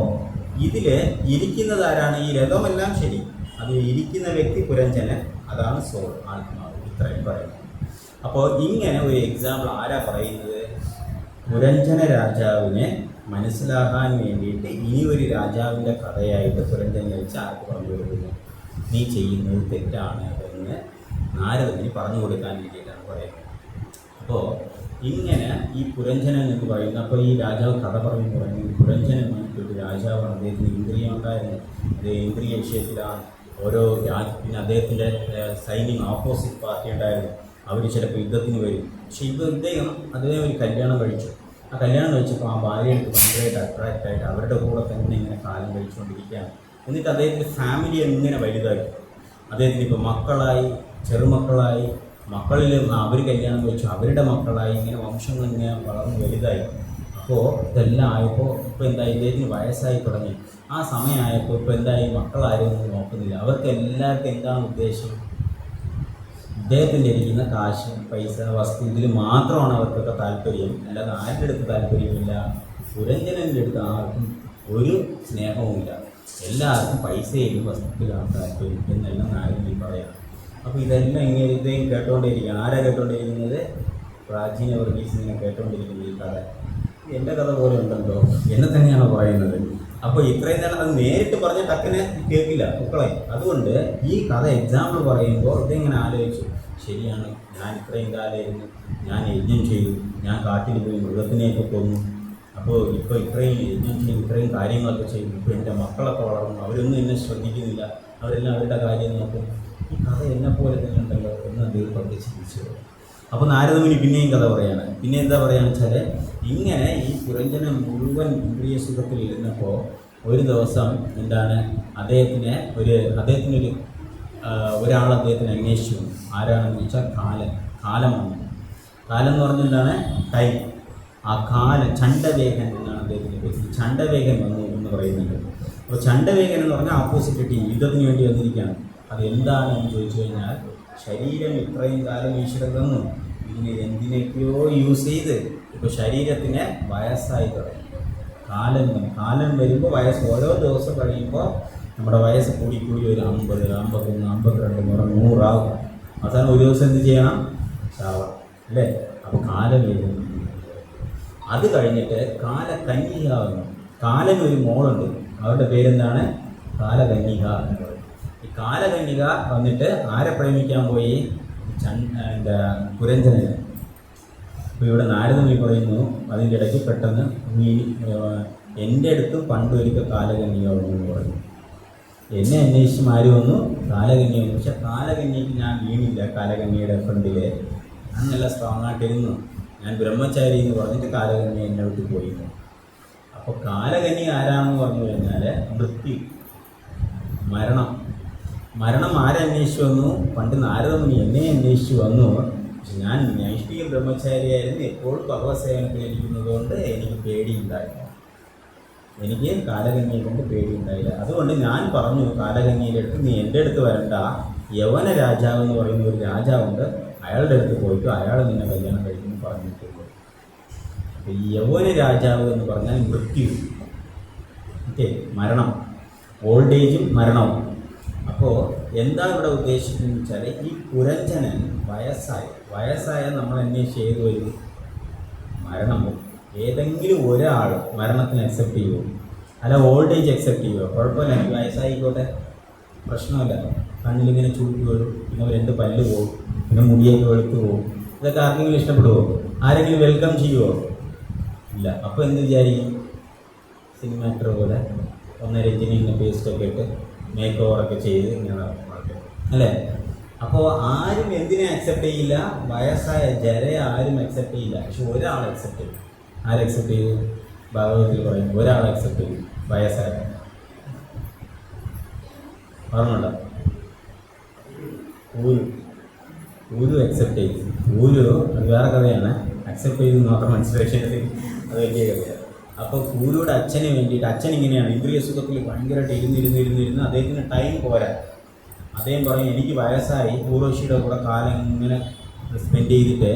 ഇതിൽ ഇരിക്കുന്നത് ആരാണ്? ഈ രഥമെല്ലാം ശരി, അതിൽ ഇരിക്കുന്ന വ്യക്തി പുരഞ്ജനൻ, അതാണ് സോൾ, ആത്മാവ്. ഇത്രയും പറയുന്നത്. അപ്പോൾ ഇങ്ങനെ ഒരു എക്സാമ്പിൾ ആരാ പറയുന്നത്? പുരഞ്ജന രാജാവിനെ മനസ്സിലാക്കാൻ വേണ്ടിയിട്ട് ഈ ഒരു രാജാവിൻ്റെ കഥയായിട്ട് പുരഞ്ജനൻ വെച്ച് ആർക്ക് പറഞ്ഞു കൊടുക്കുന്നു? നീ ചെയ്യുന്നത് തെറ്റാണ് എന്ന് നാരദന് പറഞ്ഞു കൊടുക്കാൻ വേണ്ടിയിട്ടാണ് പറയുന്നത്. അപ്പോൾ ഇങ്ങനെ ഈ പുരഞ്ജനൻ എന്ന് പറയുന്നത്, അപ്പോൾ ഈ രാജാവ് കഥ പറയുന്നത് പുരഞ്ജനമായിട്ടൊരു രാജാവാണ്. അദ്ദേഹത്തിന് ഇന്ദ്രിയം ഉണ്ടായിരുന്നു. അദ്ദേഹം ഇന്ദ്രിയ വിഷയത്തിലാണ് ഓരോ പിന്നെ അദ്ദേഹത്തിൻ്റെ സൈന്യം ഓപ്പോസിറ്റ് പാർട്ടി ഉണ്ടായിരുന്നു. അവർ ചിലപ്പോൾ യുദ്ധത്തിന് വരും. പക്ഷേ ഇദ്ദേഹം ഒരു കല്യാണം കഴിച്ചു. ആ കല്യാണം കഴിച്ചപ്പോൾ ആ ഭാര്യയ്ക്ക് ഭയങ്കരമായിട്ട് അട്രാക്റ്റായിട്ട് അവരുടെ കൂടെ തന്നെ ഇങ്ങനെ കാലം കഴിച്ചുകൊണ്ടിരിക്കുകയാണ്. എന്നിട്ട് അദ്ദേഹത്തിൻ്റെ ഫാമിലി ഇങ്ങനെ വലുതായി. അദ്ദേഹത്തിന് ഇപ്പോൾ മക്കളായി, ചെറുമക്കളായി, മക്കളിൽ അവർ കല്യാണം കഴിച്ചു, അവരുടെ മക്കളായി, ഇങ്ങനെ വംശങ്ങൾ ഇങ്ങനെ വളർന്ന് വലുതായി. അപ്പോൾ ഇതെല്ലാം ആയപ്പോൾ ഇപ്പോൾ എന്തായി? ഇദ്ദേഹത്തിന് വയസ്സായി തുടങ്ങി. ആ സമയമായപ്പോൾ ഇപ്പോൾ എന്തായി? മക്കളാരും ഒന്നും നോക്കുന്നില്ല. അവർക്ക് എല്ലാവർക്കും എന്താണ് ഉദ്ദേശം? ഇദ്ദേഹത്തിൻ്റെ ഇരിക്കുന്ന കാശ്, പൈസ, വസ്തു, ഇതിൽ മാത്രമാണ് അവർക്കൊക്കെ താല്പര്യം. അല്ലാതെ ആരുടെ അടുത്ത് താല്പര്യമില്ല. പുരഞ്ജനൻ്റെ അടുത്ത് ആർക്കും ഒരു സ്നേഹവുമില്ല. എല്ലാവർക്കും പൈസയിലും വസ്തുക്കളിലാണ് താല്പര്യം എന്നെല്ലാം നാരദൻ പറയാം. അപ്പോൾ ഇതെല്ലാം ഇങ്ങനെ ഇദ്ദേഹം കേട്ടുകൊണ്ടിരിക്കുകയാണ്. ആരാ കേട്ടുകൊണ്ടിരിക്കുന്നത്? പ്രാചീന വർഗീസ് ഇങ്ങനെ കേട്ടുകൊണ്ടിരിക്കുന്നത്. ഈ കഥ എൻ്റെ കഥ പോലെ ഉണ്ടല്ലോ, എന്നെ തന്നെയാണ് പറയുന്നത്. അപ്പോൾ ഇത്രയും നേരം അത് നേരിട്ട് പറഞ്ഞ ടക്കിനെ കേൾക്കില്ല മക്കളെ. അതുകൊണ്ട് ഈ കഥ എക്സാമ്പിൾ പറയുമ്പോൾ ഇതെങ്ങനെ ആലോചിച്ചു, ശരിയാണ്, ഞാൻ ഇത്രയും കാലമായിരുന്നു, ഞാൻ യജ്ഞം ചെയ്തു, ഞാൻ കാട്ടിൽ പോയി മൃഗത്തിനെയൊക്കെ കൊന്നു, അപ്പോൾ ഇപ്പോൾ ഇത്രയും കാര്യങ്ങളൊക്കെ ചെയ്യും, ഇപ്പോൾ എൻ്റെ മക്കളൊക്കെ വളർന്നു, അവരൊന്നും എന്നെ ശ്രദ്ധിക്കുന്നില്ല, അവരെല്ലാം അവരുടെ കാര്യം നോക്കും, ഈ കഥ എന്നെപ്പോലെ തന്നെ ഉണ്ടല്ലോ എന്ന് അദ്ദേഹത്തെ ചിന്തിച്ചു. അപ്പോൾ നാരദമുനി പിന്നെയും കഥ പറയാണ്. പിന്നെ എന്താ പറയുകയെന്ന് വെച്ചാൽ, ഇങ്ങനെ ഈ പുരഞ്ജനം മുഴുവൻ ഇന്ദ്രിയ സുഖത്തിൽ ഇരുന്നപ്പോൾ ഒരു ദിവസം എന്താണ് അദ്ദേഹത്തിനൊരു ഒരാൾ അദ്ദേഹത്തിന് അന്വേഷിച്ചു. ആരാണെന്ന് വെച്ചാൽ കാലം വന്നു. കാലം എന്ന് പറഞ്ഞാൽ എന്താണ്? ടൈം. ആ കാലം ചണ്ഡവേഗൻ എന്നാണ് അദ്ദേഹത്തിൻ്റെ പേര്. ചണ്ഡവേഗൻ വന്നു എന്ന് പറയുന്നുണ്ട്. അപ്പോൾ ചണ്ഡവേഗൻ എന്ന് പറഞ്ഞാൽ ഓപ്പോസിറ്റ് ടീം, യുദ്ധത്തിന് വേണ്ടി വന്നിരിക്കുകയാണ്. അത് എന്താണെന്ന് ചോദിച്ചു കഴിഞ്ഞാൽ, ശരീരം ഇത്രയും കാലം ഈശ്വരൻ തന്നു, ഇതിനെ എന്തിനൊക്കെയോ യൂസ് ചെയ്ത് ഇപ്പോൾ ശരീരത്തിന് വയസ്സായി തുടങ്ങി. കാലം വരുമ്പോൾ വയസ്സ് ഓരോ ദിവസം കഴിയുമ്പോൾ നമ്മുടെ വയസ്സ് കൂടി ഒരു 50, 51, 52, 100 ആകും. അവസാനം ഒരു ദിവസം എന്ത് ചെയ്യണം? ചാവണം, അല്ലേ? അപ്പോൾ കാലം വരുന്നു. അത് കഴിഞ്ഞിട്ട് കാലകന്യകാവുന്നു. കാലനൊരു മോളുണ്ട്, അവരുടെ പേരെന്താണ്? കാലകന്യക എന്ന് പറയും. ഈ കാലകന്യക വന്നിട്ട് ആരെ പ്രേമിക്കാൻ പോയി? പുരഞ്ജനന്. അപ്പോൾ ഇവിടെ നാരദമുനി പറയുന്നു, അതിൻ്റെ ഇടയ്ക്ക് പെട്ടെന്ന് എൻ്റെ അടുത്ത് പണ്ടൊരിക്കൽ കാലകന്യക വന്നു എന്ന് പറഞ്ഞു. എന്നെ അന്വേഷിച്ച് ആര് വന്നു? കാലകന്യ വന്നു. പക്ഷെ കാലകന്യക്ക് ഞാൻ വീണില്ല. കാലകന്യയുടെ ഫ്രണ്ടിൽ ഞാൻ നല്ല സ്ട്രോങ് ആയിട്ടിരുന്നു. ഞാൻ ബ്രഹ്മചാരി എന്ന് പറഞ്ഞിട്ട് കാലകന്യ എന്നെ വിട്ട് പോയിരുന്നു. അപ്പോൾ കാലകന്യ ആരാണെന്ന് പറഞ്ഞു കഴിഞ്ഞാൽ മൃത്യു, മരണം ആരന്വേഷിച്ചു വന്നു? പണ്ട് നാരദമുനി എന്നെ അന്വേഷിച്ചു വന്നു. പക്ഷെ ഞാൻ നൈഷ്ഠിക ബ്രഹ്മചാരിയായിരുന്നു, എപ്പോഴും ഭഗവത് സേവനത്തിലിരിക്കുന്നത് കൊണ്ട് എനിക്ക് പേടിയുണ്ടായില്ല. എനിക്ക് കാലകന്യയെ കൊണ്ട് പേടിയുണ്ടായില്ല. അതുകൊണ്ട് ഞാൻ പറഞ്ഞു കാലകന്യയുടെ അടുത്ത്, നീ എൻ്റെ അടുത്ത് വരണ്ട, യവന രാജാവ് എന്ന് പറയുന്ന ഒരു രാജാവുണ്ട്, അയാളുടെ അടുത്ത് പോയിട്ട് അയാൾ നിന്നെ കല്യാണം കഴിക്കുന്നു പറഞ്ഞിട്ടുണ്ട്. അപ്പോൾ ഈ യവന രാജാവ് എന്ന് പറഞ്ഞാൽ മൃത്യു, ഓക്കെ, മരണം, ഓൾഡ് ഏജും മരണവും. അപ്പോൾ എന്താ ഇവിടെ ഉദ്ദേശിക്കുന്നത് വെച്ചാൽ, ഈ പുരഞ്ജനൻ വയസ്സായ നമ്മൾ അന്വേഷിച്ച് ഏത് വരും? മരണം. ഏതെങ്കിലും ഒരാൾ മരണത്തിന് അക്സെപ്റ്റ് ചെയ്യുമോ? അല്ല ഓൾഡ് ഏജ് അക്സെപ്റ്റ് ചെയ്യുമോ? കുഴപ്പമില്ല, എനിക്ക് വയസ്സായിക്കോട്ടെ, പ്രശ്നമില്ല. കണ്ണിലിങ്ങനെ ചുരുട്ടി വീഴും, പിന്നെ 2 പല്ല് പോകും, പിന്നെ മുടിയൊക്കെ വെളുത്ത് പോകും. ഇതൊക്കെ ആർക്കെങ്കിലും ഇഷ്ടപ്പെടുമോ? ആരെങ്കിലും വെൽക്കം ചെയ്യുമോ? ഇല്ല. അപ്പോൾ എന്ത് വിചാരിക്കും? സിനിമ ആക്ടർ പോലെ രഞ്ജിനി ഇങ്ങനെ പേസ്റ്റൊക്കെ ഇട്ട് മേക്ക് ഓവറൊക്കെ ചെയ്ത് ഇങ്ങനെ നടക്കും, അല്ലേ? അപ്പോൾ ആരും എന്തിനെ അക്സെപ്റ്റ് ചെയ്യില്ല? വയസ്സായ ജരയെ ആരും അക്സെപ്റ്റ് ചെയ്യില്ല. പക്ഷെ ഒരാൾ അക്സെപ്റ്റ് ചെയ്യും. ആരക്സെപ്റ്റ് ചെയ്തു? ഭാഗവതത്തിൽ പറയുന്നു, ഒരാൾ അക്സെപ്റ്റ് ചെയ്യും, വയസ്സായ. ഓർമ്മയുണ്ടോ? ഊരു അക്സെപ്റ്റ് ചെയ്തു. അത് വേറെ കഥയാണ്. അക്സെപ്റ്റ് ചെയ്ത് മാത്രം മനസ്സിലാക്കിയത് അത് വലിയ കഥയാണ്. അപ്പോൾ ഊരുടെ അച്ഛന് വേണ്ടിയിട്ട്, അച്ഛൻ ഇങ്ങനെയാണ്, ഇന്ദ്രിയ സുഖത്തിൽ ഭയങ്കരമായിട്ട് ഇരുന്ന് അദ്ദേഹത്തിന് ടൈം പോരാ. അദ്ദേഹം പറയും, എനിക്ക് വയസ്സായി, ഊർവശിയുടെ കൂടെ കാലം ഇങ്ങനെ സ്പെൻഡ് ചെയ്തിട്ട്,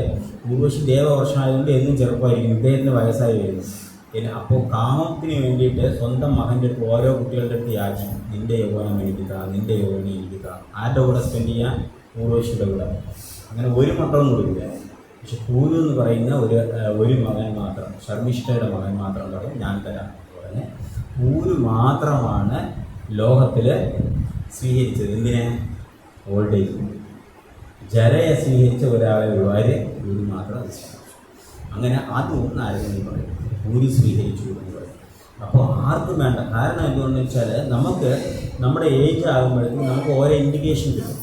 ഊർവശി ദേവവർഷമായതുകൊണ്ട് എന്നും ചെറുപ്പമായിരിക്കും, ഇദ്ദേഹത്തിന് വയസ്സായി വരുന്നു. പിന്നെ അപ്പോൾ കാമത്തിന് വേണ്ടിയിട്ട് സ്വന്തം മകൻ്റെ അടുത്ത് ഓരോ കുട്ടികളുടെ അടുത്ത് യാചിക്കും, നിൻ്റെ യൗവനം എനിക്ക് താ, നിൻ്റെ യൗവനം എനിക്ക് താ. ആരുടെ കൂടെ സ്പെൻഡ് ചെയ്യാൻ? ഊർവശിയുടെ കൂടെ. അങ്ങനെ ഒരു മക്കളും കൊടുക്കില്ല. പക്ഷെ പൂരു എന്ന് പറയുന്ന ഒരു മകൻ മാത്രം, ശർമ്മിഷ്ഠയുടെ മകൻ മാത്രം പറയും, ഞാൻ തരാം എന്ന് പറഞ്ഞ് പൂരു മാത്രമാണ് ലോകത്തിൽ സ്വീകരിച്ചത്. എന്തിനെ? Old age. ജരയെ സ്വീകരിച്ച ഒരാളെ ഉള്ളൂ, പൂരു മാത്രം സ്വീകരിച്ചു. അങ്ങനെ അതും നാരദമുനി പറയും, പൂരി സ്വീകരിച്ചു എന്ന് പറയും. അപ്പോൾ ആർക്കും വേണ്ട. കാരണം എന്തുകൊണ്ടെന്ന് വെച്ചാൽ, നമുക്ക് നമ്മുടെ ഏജ് ആകുമ്പോഴേക്കും നമുക്ക് ഓരോ ഇൻഡിക്കേഷൻ കിട്ടും.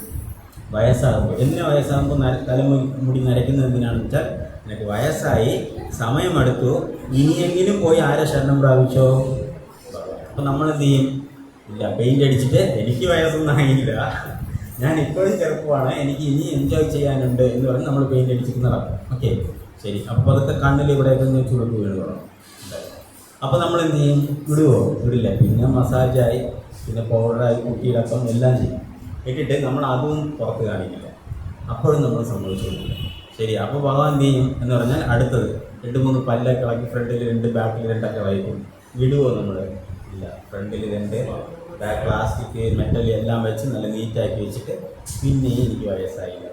വയസ്സാകുമ്പോൾ വയസ്സാകുമ്പോൾ തലമുടി നരയ്ക്കുന്നത് എന്തിനാണെന്ന് വെച്ചാൽ, എനിക്ക് വയസ്സായി, സമയമെടുത്തു, ഇനിയെങ്കിലും പോയി ആരെ ശരണം പ്രാപിച്ചോ? അപ്പോൾ നമ്മളെന്ത് ചെയ്യും? ഇല്ല, പെയിൻ്റ് അടിച്ചിട്ട് എനിക്ക് വയസ്സൊന്നും ആയില്ല, ഞാൻ ഇപ്പോഴും ചെറുപ്പമാണ്, എനിക്ക് ഇനി എൻജോയ് ചെയ്യാനുണ്ട് എന്ന് പറഞ്ഞ് നമ്മൾ പെയിൻ്റ് അടിച്ചിട്ട് നടക്കും. ഓക്കെ, ശരി. അപ്പോൾ അതൊക്കെ കണ്ണിൽ ഇവിടെയൊക്കെ ചുരുക്ക് വീണ് തുടങ്ങും. അപ്പോൾ നമ്മൾ എന്ത് ചെയ്യും? വിടുവോ? വിടില്ല. പിന്നെ മസാജായി, പിന്നെ പൗഡറായി, കുട്ടിയിലപ്പം എല്ലാം ചെയ്യും. ഇട്ടിട്ട് നമ്മൾ അതും പുറത്ത് കാണിക്കില്ല. അപ്പോഴും നമ്മൾ സംഭവിച്ചുകൊണ്ടില്ല. ശരി. അപ്പോൾ ഭഗവാൻ എന്ത് ചെയ്യും എന്ന് പറഞ്ഞാൽ, അടുത്തത് 2-3 പല്ലൊക്കെ ഇളക്കി ഫ്രണ്ടിൽ 2, ബാക്കിൽ 2 വയ്ക്കും. വിടുവോ നമ്മൾ? ഇല്ല. ഫ്രണ്ടിൽ 2, ബാക്ക് പ്ലാസ്റ്റിക്, മെറ്റൽ എല്ലാം വെച്ച് നല്ല നീറ്റാക്കി വെച്ചിട്ട് പിന്നെ എനിക്ക് വയസ്സായില്ല.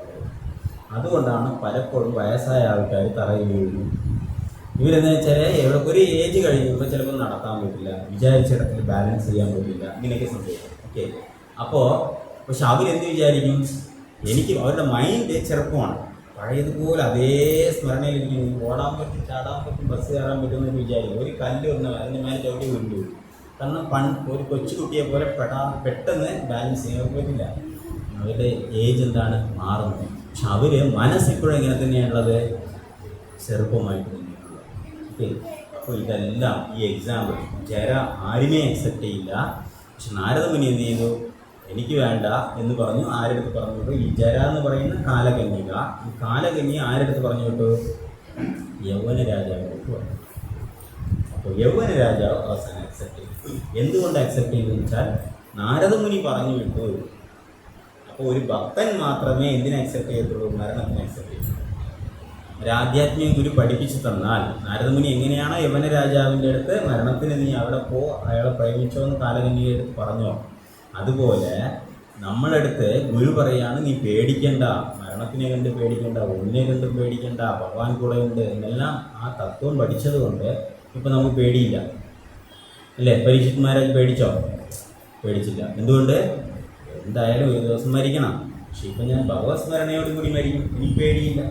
അതുകൊണ്ടാണ് പലപ്പോഴും വയസ്സായ ആൾക്കാർ തറയിൽ വീഴുന്നു. ഇവരെന്താ വെച്ചാൽ, ഒരു ഏജ് കഴിയുമ്പോൾ ചിലപ്പോൾ നടത്താൻ പറ്റില്ല, വിചാരിച്ചിടത്തിൽ ബാലൻസ് ചെയ്യാൻ പറ്റില്ല, ഇങ്ങനെയൊക്കെ സംഭവിക്കും. ഓക്കെ. അപ്പോൾ പക്ഷെ അവരെന്ത് വിചാരിക്കും? അവരുടെ മൈൻഡ് ചെറുപ്പമാണ്, പഴയതുപോലെ അതേ സ്മരണയിലിരിക്കുന്നു. ഓടാൻ പറ്റും, ചാടാൻ പറ്റും, ബസ് കയറാൻ പറ്റുമെന്ന് വിചാരിക്കും. ഒരു കല്ല് വന്ന് അതിൻ്റെ മേലെ ചവിട്ടി വീണ്ടു. കാരണം ഒരു കൊച്ചുകുട്ടിയെ പോലെ പെട്ടെന്ന് ബാലൻസ് ചെയ്യാൻ പറ്റില്ല. അവരുടെ ഏജ് എന്താണ് മാറുന്നത്. പക്ഷെ അവർ മനസ്സിപ്പോഴും എങ്ങനെ തന്നെയാണുള്ളത്, ചെറുപ്പമായിട്ട് തന്നെയാണുള്ളത്. ഓക്കെ, അപ്പോൾ ഇതെല്ലാം ഈ എക്സാമ്പിൾ ജര ആരുമേ അക്സെപ്റ്റ് ചെയ്യില്ല. പക്ഷെ നാരദമുനി എന്ത് ചെയ്തു, എനിക്ക് വേണ്ട എന്ന് പറഞ്ഞു. ആരെടുത്ത് പറഞ്ഞു വിട്ടു? ഈ ജര എന്ന് പറയുന്ന കാലകന്യക. ഈ കാലകന്യ ആരെടുത്ത് പറഞ്ഞു വിട്ടു? യൗവന രാജാവിലേക്ക് പറഞ്ഞു. അപ്പോൾ യൗവന രാജാവ് അവസാനം അക്സെപ്റ്റ് ചെയ്തു. എന്തുകൊണ്ട് അക്സെപ്റ്റ് ചെയ്തെന്ന് വെച്ചാൽ നാരദമുനി പറഞ്ഞു വിട്ടു. അപ്പോൾ ഒരു ഭക്തൻ മാത്രമേ എന്തിനെ അക്സെപ്റ്റ് ചെയ്യത്തുള്ളൂ? മരണത്തിനെ അക്സെപ്റ്റ് ചെയ്യത്തുള്ളൂ. ഒരു ആധ്യാത്മിക ഗുരു പഠിപ്പിച്ചു തന്നാൽ നാരദമുനി എങ്ങനെയാണോ യവന രാജാവിൻ്റെ അടുത്ത് മരണത്തിന് നീ അവിടെ പോ, അയാളെ പ്രേമിച്ചോ എന്ന് കാലകന്യയുടെ അടുത്ത് പറഞ്ഞോ, അതുപോലെ നമ്മളടുത്ത് ഗുരു പറയാണ് നീ പേടിക്കണ്ട, മരണത്തിനെ കണ്ട് പേടിക്കണ്ട, ഒന്നിനെ കണ്ട് പേടിക്കണ്ട, ഭഗവാൻ കൂടെ ഉണ്ട് എന്നെല്ലാം ആ തത്വം പഠിച്ചതുകൊണ്ട് ഇപ്പം നമുക്ക് പേടിയില്ല അല്ലേ? പരീക്ഷിത് മഹാരാജ് പേടിച്ചോ? പേടിച്ചില്ല. എന്തുകൊണ്ട്? എന്തായാലും ഒരു ദിവസം മരിക്കണം. പക്ഷെ ഇപ്പം ഞാൻ ഭഗവത് സ്മരണയോടും കൂടി മരിക്കും, എനിക്ക് പേടിയില്ല.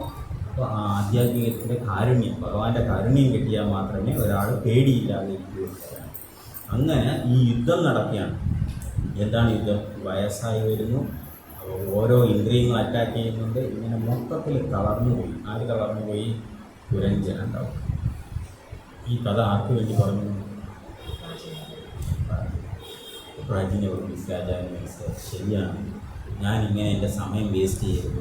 അപ്പോൾ ആ ആധ്യാത്മികത്തിൻ്റെ കാരുണ്യം, ഭഗവാന്റെ കാരുണ്യം കിട്ടിയാൽ മാത്രമേ ഒരാൾ പേടിയില്ലാതെ ഇരിക്കുകയുള്ളൂ. അങ്ങനെ ഈ യുദ്ധം നടക്കുകയാണ്. എന്താണ് യുദ്ധം? വയസ്സായി വരുന്നു, ഓരോ ഇന്ദ്രിയങ്ങൾ അറ്റാക്ക് ചെയ്യുന്നുണ്ട്. ഇങ്ങനെ മൊത്തത്തിൽ തളർന്നു പോയി. ആര് തളർന്നു പോയി? പുരഞ്ജന ഉണ്ടാവും. ഈ കഥ ആർക്ക് വേണ്ടി പറഞ്ഞു? പ്രാചീന രാജാവിനെ ശരിയാണ്, ഞാനിങ്ങനെ എൻ്റെ സമയം വേസ്റ്റ് ചെയ്യരുത്.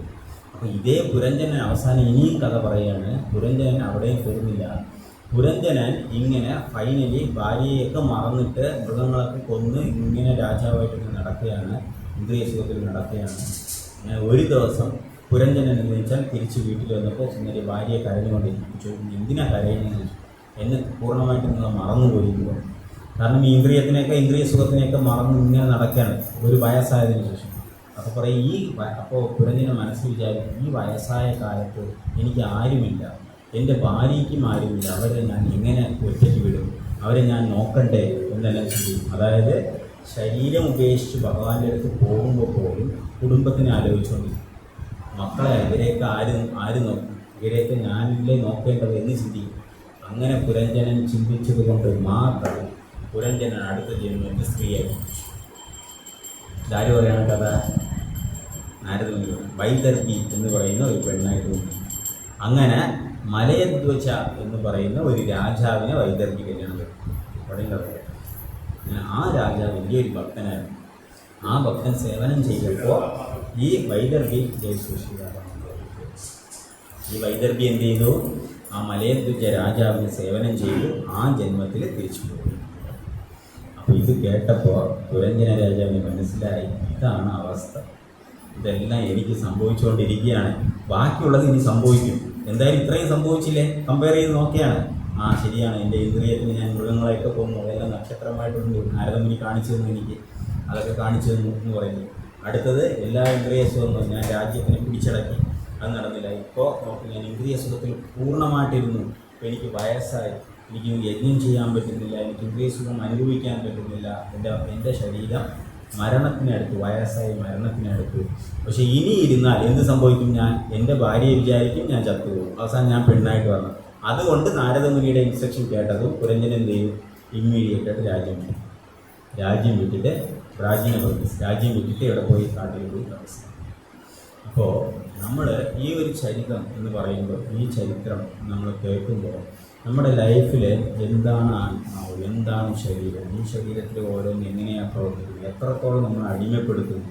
അപ്പോൾ ഇതേ പുരഞ്ജനൻ അവസാനം ഇനിയും കഥ പറയുകയാണ്. പുരഞ്ജനൻ അവിടെയും തീർന്നില്ല. പുരഞ്ജനൻ ഇങ്ങനെ ഫൈനലി ഭാര്യയൊക്കെ മറന്നിട്ട് മൃഗങ്ങളൊക്കെ കൊന്ന് ഇങ്ങനെ രാജാവായിട്ട് നടക്കുകയാണ്, ഇന്ദ്രിയ സുഖത്തിൽ നടക്കുകയാണ്. അങ്ങനെ ഒരു ദിവസം പുരഞ്ജനൻ എന്ന് വെച്ചാൽ തിരിച്ച് വീട്ടിൽ വന്നപ്പോൾ സുന്ദരി ഭാര്യയെ കരഞ്ഞുകൊണ്ടിരിച്ചു. എന്തിനാണ് കരയുന്നതെന്ന് ചോദിച്ചു. എന്നെ പൂർണ്ണമായിട്ട് നിങ്ങൾ മറന്നുപോയിരിക്കുക. കാരണം ഈ ഇന്ദ്രിയ സുഖത്തിനെയൊക്കെ മറന്ന് ഇങ്ങനെ നടക്കുകയാണ് ഒരു വയസ്സായതിനു ശേഷം. അപ്പോൾ പറയും അപ്പോൾ പുരഞ്ജന മനസ്സിൽ വിചാരിക്കും, ഈ വയസ്സായ കാലത്ത് എനിക്ക് ആരുമില്ല, എൻ്റെ ഭാര്യയ്ക്കും ആരുമില്ല, അവരെ ഞാൻ എങ്ങനെ ഒറ്റയ്ക്ക് വിടും, അവരെ ഞാൻ നോക്കണ്ടേ എന്നെല്ലാം ചിന്തിക്കും. അതായത് ശരീരം ഉപേക്ഷിച്ച് ഭഗവാന്റെ അടുത്ത് പോകുമ്പോൾ പോലും കുടുംബത്തിനെ ആലോചിച്ചുകൊണ്ടിരിക്കും. മക്കളെ ഇവരെയൊക്കെ ആര് നോക്കും, ഇവരെയൊക്കെ ഞാനില്ലേ നോക്കേണ്ടത് എന്ന് ചിന്തിക്കും. അങ്ങനെ പുരഞ്ജനൻ ചിന്തിച്ചത് കൊണ്ട് മാത്രം പുരഞ്ജനൻ അടുത്ത ജന്മത്തിൽ സ്ത്രീയായി. ഇതാര് പറയാണ് കഥ? നാരദമുനി. വൈദർഭി എന്ന് പറയുന്ന ഒരു പെണ്ണായിട്ട് വന്നു. അങ്ങനെ മലയധ്വജ എന്ന് പറയുന്ന ഒരു രാജാവിനെ വൈദർഭി കല്യാണം കഴിക്കും. അവിടെ ആ രാജാവ് വലിയൊരു ഭക്തനായിരുന്നു. ആ ഭക്തൻ സേവനം ചെയ്തപ്പോൾ ഈ വൈദർഭി ഈ വൈദർഭി എന്ത് ചെയ്തു? ആ മലയധ്വജ രാജാവിന് സേവനം ചെയ്തു. ആ ജന്മത്തിൽ തിരിച്ചു പോയി. അപ്പോൾ ഇത് കേട്ടപ്പോൾ പുരഞ്ജന രാജാവിന് മനസ്സിലായി, ഇതാണ് അവസ്ഥ, ഇതെല്ലാം എനിക്ക് സംഭവിച്ചുകൊണ്ടിരിക്കുകയാണ്, ബാക്കിയുള്ളത് ഇനി സംഭവിക്കും. എന്തായാലും ഇത്രയും സംഭവിച്ചില്ലേ, കമ്പയർ ചെയ്ത് നോക്കിയാണ്. ശരിയാണ്, എൻ്റെ ഇന്ദ്രിയത്തിന് ഞാൻ മൃഗങ്ങളെയൊക്കെ കൊന്നു, അതെല്ലാം നക്ഷത്രമായിട്ടുണ്ട്, നാരദമുനി കാണിച്ചു തന്നു, എനിക്ക് അതൊക്കെ കാണിച്ചു തന്നു എന്ന് പറയുന്നു. അടുത്തത് എല്ലാ ഇന്ദ്രിയ സുഖങ്ങളും ഞാൻ രാജ്യത്തിനെ പിടിച്ചടക്കി, അത് നടന്നില്ല. ഇപ്പോൾ ഞാൻ ഇന്ദ്രിയ സുഖത്തിൽ പൂർണ്ണമായിട്ടിരുന്നു, ഇപ്പോൾ എനിക്ക് വയസ്സായി, എനിക്ക് യജ്ഞം ചെയ്യാൻ പറ്റുന്നില്ല, എനിക്ക് ഇന്ദ്രിയ സുഖം അനുഭവിക്കാൻ പറ്റുന്നില്ല, എൻ്റെ ശരീരം മരണത്തിനടുത്ത്, വയസ്സായി മരണത്തിനടുത്ത്. പക്ഷെ ഇനി ഇരുന്നാൽ എന്ത് സംഭവിക്കും? ഞാൻ എൻ്റെ ഭാര്യയെ വിചാരിക്കും ഞാൻ ചത്തുപോകും, അവസാനം ഞാൻ പെണ്ണായിട്ട് വരണം. അതുകൊണ്ട് നാരദമുനിയുടെ ഇൻസ്ട്രക്ഷൻ കേട്ടതും പുരഞ്ജനൻ എന്ത് ചെയ്യും? ഇമ്മീഡിയറ്റായിട്ട് രാജ്യം വിട്ടിട്ട് പ്രാചീന രാജ്യം വിട്ടിട്ട് ഇവിടെ പോയി കാട്ടിൽ പോയി താമസിക്കും. അപ്പോൾ നമ്മൾ ഈ ഒരു ചരിത്രം എന്ന് പറയുമ്പോൾ, ഈ ചരിത്രം നമ്മൾ കേൾക്കുമ്പോൾ നമ്മുടെ ലൈഫിൽ എന്താണ് ആത്മാവ്, എന്താണ് ശരീരം, ഈ ശരീരത്തിൽ ഓരോന്ന് എങ്ങനെയാണ് പ്രവർത്തിക്കുന്നത്, എത്രത്തോളം നമ്മൾ അടിമപ്പെടുത്തുന്നു,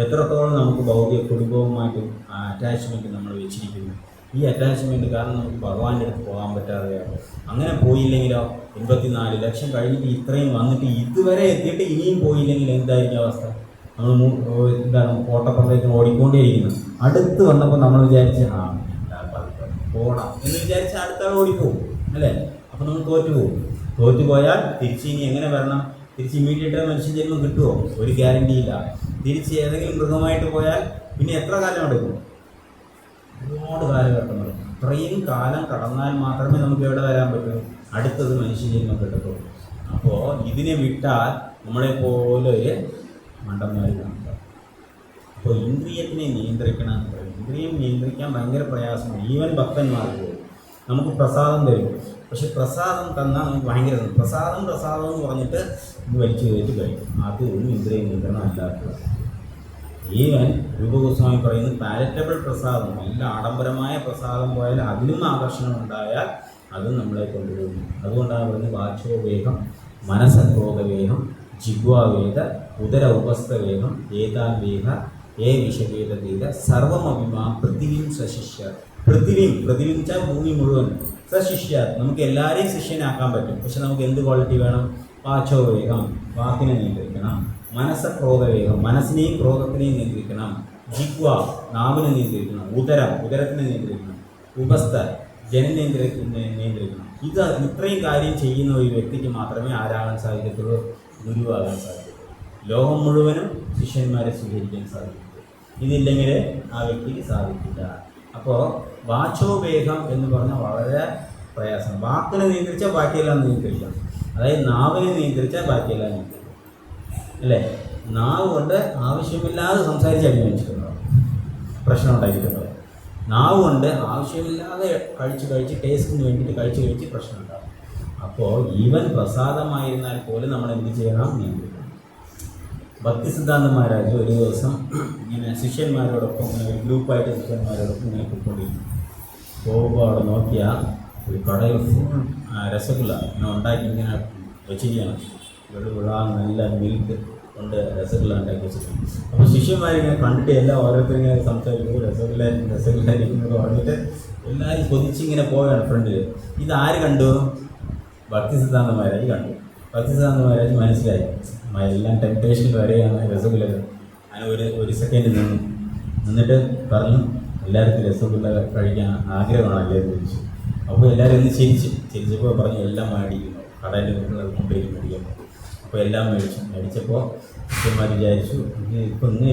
എത്രത്തോളം നമുക്ക് ഭൗതിക കുടുംബവുമായിട്ട് അറ്റാച്ച്മെൻറ്റ് നമ്മൾ വെച്ചിരിക്കുന്നു. ഈ അറ്റാച്ച്മെൻറ്റ് കാരണം നമുക്ക് ഭഗവാന്റെ അടുത്ത് പോകാൻ പറ്റാതെയാണ്. അങ്ങനെ പോയില്ലെങ്കിലോ 84 ലക്ഷം കഴിഞ്ഞിട്ട് ഇത്രയും വന്നിട്ട് ഇതുവരെ എത്തിയിട്ട് ഇനിയും പോയില്ലെങ്കിൽ എന്തായിരിക്കും അവസ്ഥ? നമ്മൾ എന്താണ് ഓട്ടപ്പുറത്തേക്ക് ഓടിക്കൊണ്ടേയിരിക്കുന്നത്. അടുത്ത് വന്നപ്പോൾ നമ്മൾ വിചാരിച്ച് പോകണം എന്ന് വിചാരിച്ച് അടുത്ത ഓടിപ്പോകും അല്ലേ? അപ്പോൾ നമ്മൾ തോറ്റുപോയാൽ തിരിച്ച് ഇനി എങ്ങനെ വരണം? തിരിച്ച് ഇമ്മീഡിയറ്റ് മനുഷ്യജന്മം കിട്ടുമോ? ഒരു ഗ്യാരണ്ടിയില്ല. തിരിച്ച് ഏതെങ്കിലും മൃഗമായിട്ട് പോയാൽ പിന്നെ എത്ര കാലം എടുക്കും? ഒരുപാട് കാലഘട്ടം എടുക്കും. അത്രയും കാലം കടന്നാൽ മാത്രമേ നമുക്ക് എവിടെ വരാൻ പറ്റൂ? അടുത്തത് മനുഷ്യജന്മം കിട്ടത്തുള്ളൂ. അപ്പോൾ ഇതിനെ വിട്ടാൽ നമ്മളെപ്പോലെ ഒരു മണ്ടന്മാർ കാണുക. അപ്പോൾ ഇന്ദ്രിയത്തിനെ നിയന്ത്രിക്കണം എന്ന് പറയുന്നത് ഇന്ദ്രിയം നിയന്ത്രിക്കാൻ ഭയങ്കര പ്രയാസമാണ്. ഈവൻ ഭക്തന്മാർക്ക് നമുക്ക് പ്രസാദം തരും, പക്ഷെ പ്രസാദം തന്നാൽ നമുക്ക് ഭയങ്കര പ്രസാദം എന്ന് പറഞ്ഞിട്ട് ഇത് വലിച്ചു കയറ്റി കഴിയും. അത് ഒന്നും ഇന്ദ്രിയ നിയന്ത്രണം അല്ലാത്തത്. ഈവൻ രൂപഗോസ്വാമി പറയുന്നത് പാലറ്റബിൾ പ്രസാദം, നല്ല ആഡംബരമായ പ്രസാദം പോയാൽ അതിലും ആകർഷണം ഉണ്ടായാൽ അതും നമ്മളെ കൊണ്ടുപോകുന്നു. അതുകൊണ്ടാണ് പറയുന്നത് വാചോവേഗം, മനസക്രോധവേഗം, ജിഗ്വാവേദ, ഉദര ഉപസ്ഥവേഗം, ഏതാവേഗ, വിഷവേദീത സർവമഭിമാ പൃഥിവിയും സശിഷ്യ. പൃഥിവിയും വെച്ചാൽ ഭൂമി മുഴുവൻ, സശിഷ്യ നമുക്ക് എല്ലാവരെയും ശിഷ്യനാക്കാൻ പറ്റും. പക്ഷെ നമുക്ക് എന്ത് ക്വാളിറ്റി വേണം? വാചോവേഗം, വാക്കിനെ നിയന്ത്രിക്കണം. മനസ്സക്രോധവേഗം, മനസ്സിനെയും ക്രോധത്തിനെയും നിയന്ത്രിക്കണം. ജിഗ്വ, നാവിനെ നിയന്ത്രിക്കണം. ഉദരത്തിനെ നിയന്ത്രിക്കണം. ഉപസ്ഥ, നിയന്ത്രിക്കണം. ഇത്രയും കാര്യം ചെയ്യുന്ന ഒരു വ്യക്തിക്ക് മാത്രമേ ആരാകാൻ സാധിക്കത്തുള്ളൂ? ഗുരുവാകാൻ സാധിക്കത്തുള്ളൂ. ലോകം മുഴുവനും ശിഷ്യന്മാരെ സ്വീകരിക്കാൻ സാധിക്കത്തുള്ളൂ. ഇതില്ലെങ്കിൽ ആ വ്യക്തിക്ക് സാധിക്കില്ല. അപ്പോൾ വാചോവേഗം എന്ന് പറഞ്ഞാൽ വളരെ പ്രയാസം. വാക്കിനെ നിയന്ത്രിച്ചാൽ ബാക്കിയെല്ലാം നിയന്ത്രിക്കാം. അതായത് നാവിനെ നിയന്ത്രിച്ചാൽ ബാക്കിയെല്ലാം നിയന്ത്രിക്കാം, അല്ലേ? നാവ് കൊണ്ട് ആവശ്യമില്ലാതെ സംസാരിച്ച് അഭിനയിച്ചിട്ടുണ്ടാവും, പ്രശ്നം ഉണ്ടാക്കിയിട്ടുണ്ടാവും. നാവ് കൊണ്ട് ആവശ്യമില്ലാതെ കഴിച്ച് ടേസ്റ്റിന് വേണ്ടിയിട്ട് കഴിച്ച് പ്രശ്നം ഉണ്ടാകും. അപ്പോൾ ഈവൻ പ്രസാദമായിരുന്നാൽ പോലും നമ്മൾ എന്ത് ചെയ്യണം? നിയന്ത്രിക്കണം. ഭക്തിസിദ്ധാന്ത മഹാരാജ് ഒരു ദിവസം ഇങ്ങനെ ശിഷ്യന്മാരോടൊപ്പം ഇങ്ങനെ ഗ്രൂപ്പായിട്ട് ശിഷ്യന്മാരോടൊപ്പം ഇങ്ങനെ പോയിക്കൊണ്ടിരിക്കും. പോകുമ്പോൾ അവിടെ നോക്കിയാൽ ഒരു കടയിൽ ഫുൾ രസഗുല്ല ഇങ്ങനെ ഉണ്ടാക്കി ഇങ്ങനെ വെച്ചിരിക്കുകയാണ്. വെളുവിള നല്ല മിൽക്ക് കൊണ്ട് രസഗുല്ല ഉണ്ടാക്കി വെച്ചിട്ടുണ്ട്. അപ്പോൾ ശിഷ്യന്മാരിങ്ങനെ കണ്ടിട്ട് എല്ലാം ഓരോരുത്തരിങ്ങനെ സംസാരിക്കുമ്പോൾ രസഗുല്ല ഇരിക്കുന്നത് പറഞ്ഞിട്ട് എല്ലാവരും കൊതിച്ചിങ്ങനെ പോവുകയാണ് ഫ്രണ്ടിൽ. ഇതാര് കണ്ടു? ഭക്തിസിദ്ധാന്ത മഹാരാജ് കണ്ടു. ഭക്തിസിദ്ധാന്ത മഹാരാജ് മനസ്സിലായി എല്ലാം ടെംപ്ടേഷൻ വരെയാണ് രസഗുല്ലകൾ. അങ്ങനെ ഒരു സെക്കൻഡ് നിന്നിട്ട് പറഞ്ഞു, എല്ലാവർക്കും രസഗുല്ല കഴിക്കാൻ ആഗ്രഹമാണല്ലേ എന്ന് ചോദിച്ചു. അപ്പോൾ എല്ലാവരും ഒന്ന് ചിരിച്ചപ്പോൾ പറഞ്ഞു എല്ലാം മേടിക്കുന്നു, കടയിൽ കൊണ്ടുപോയി മേടിക്കുന്നു. അപ്പോൾ എല്ലാം മേടിച്ചപ്പോൾ ശിഷ്യന്മാർ വിചാരിച്ചു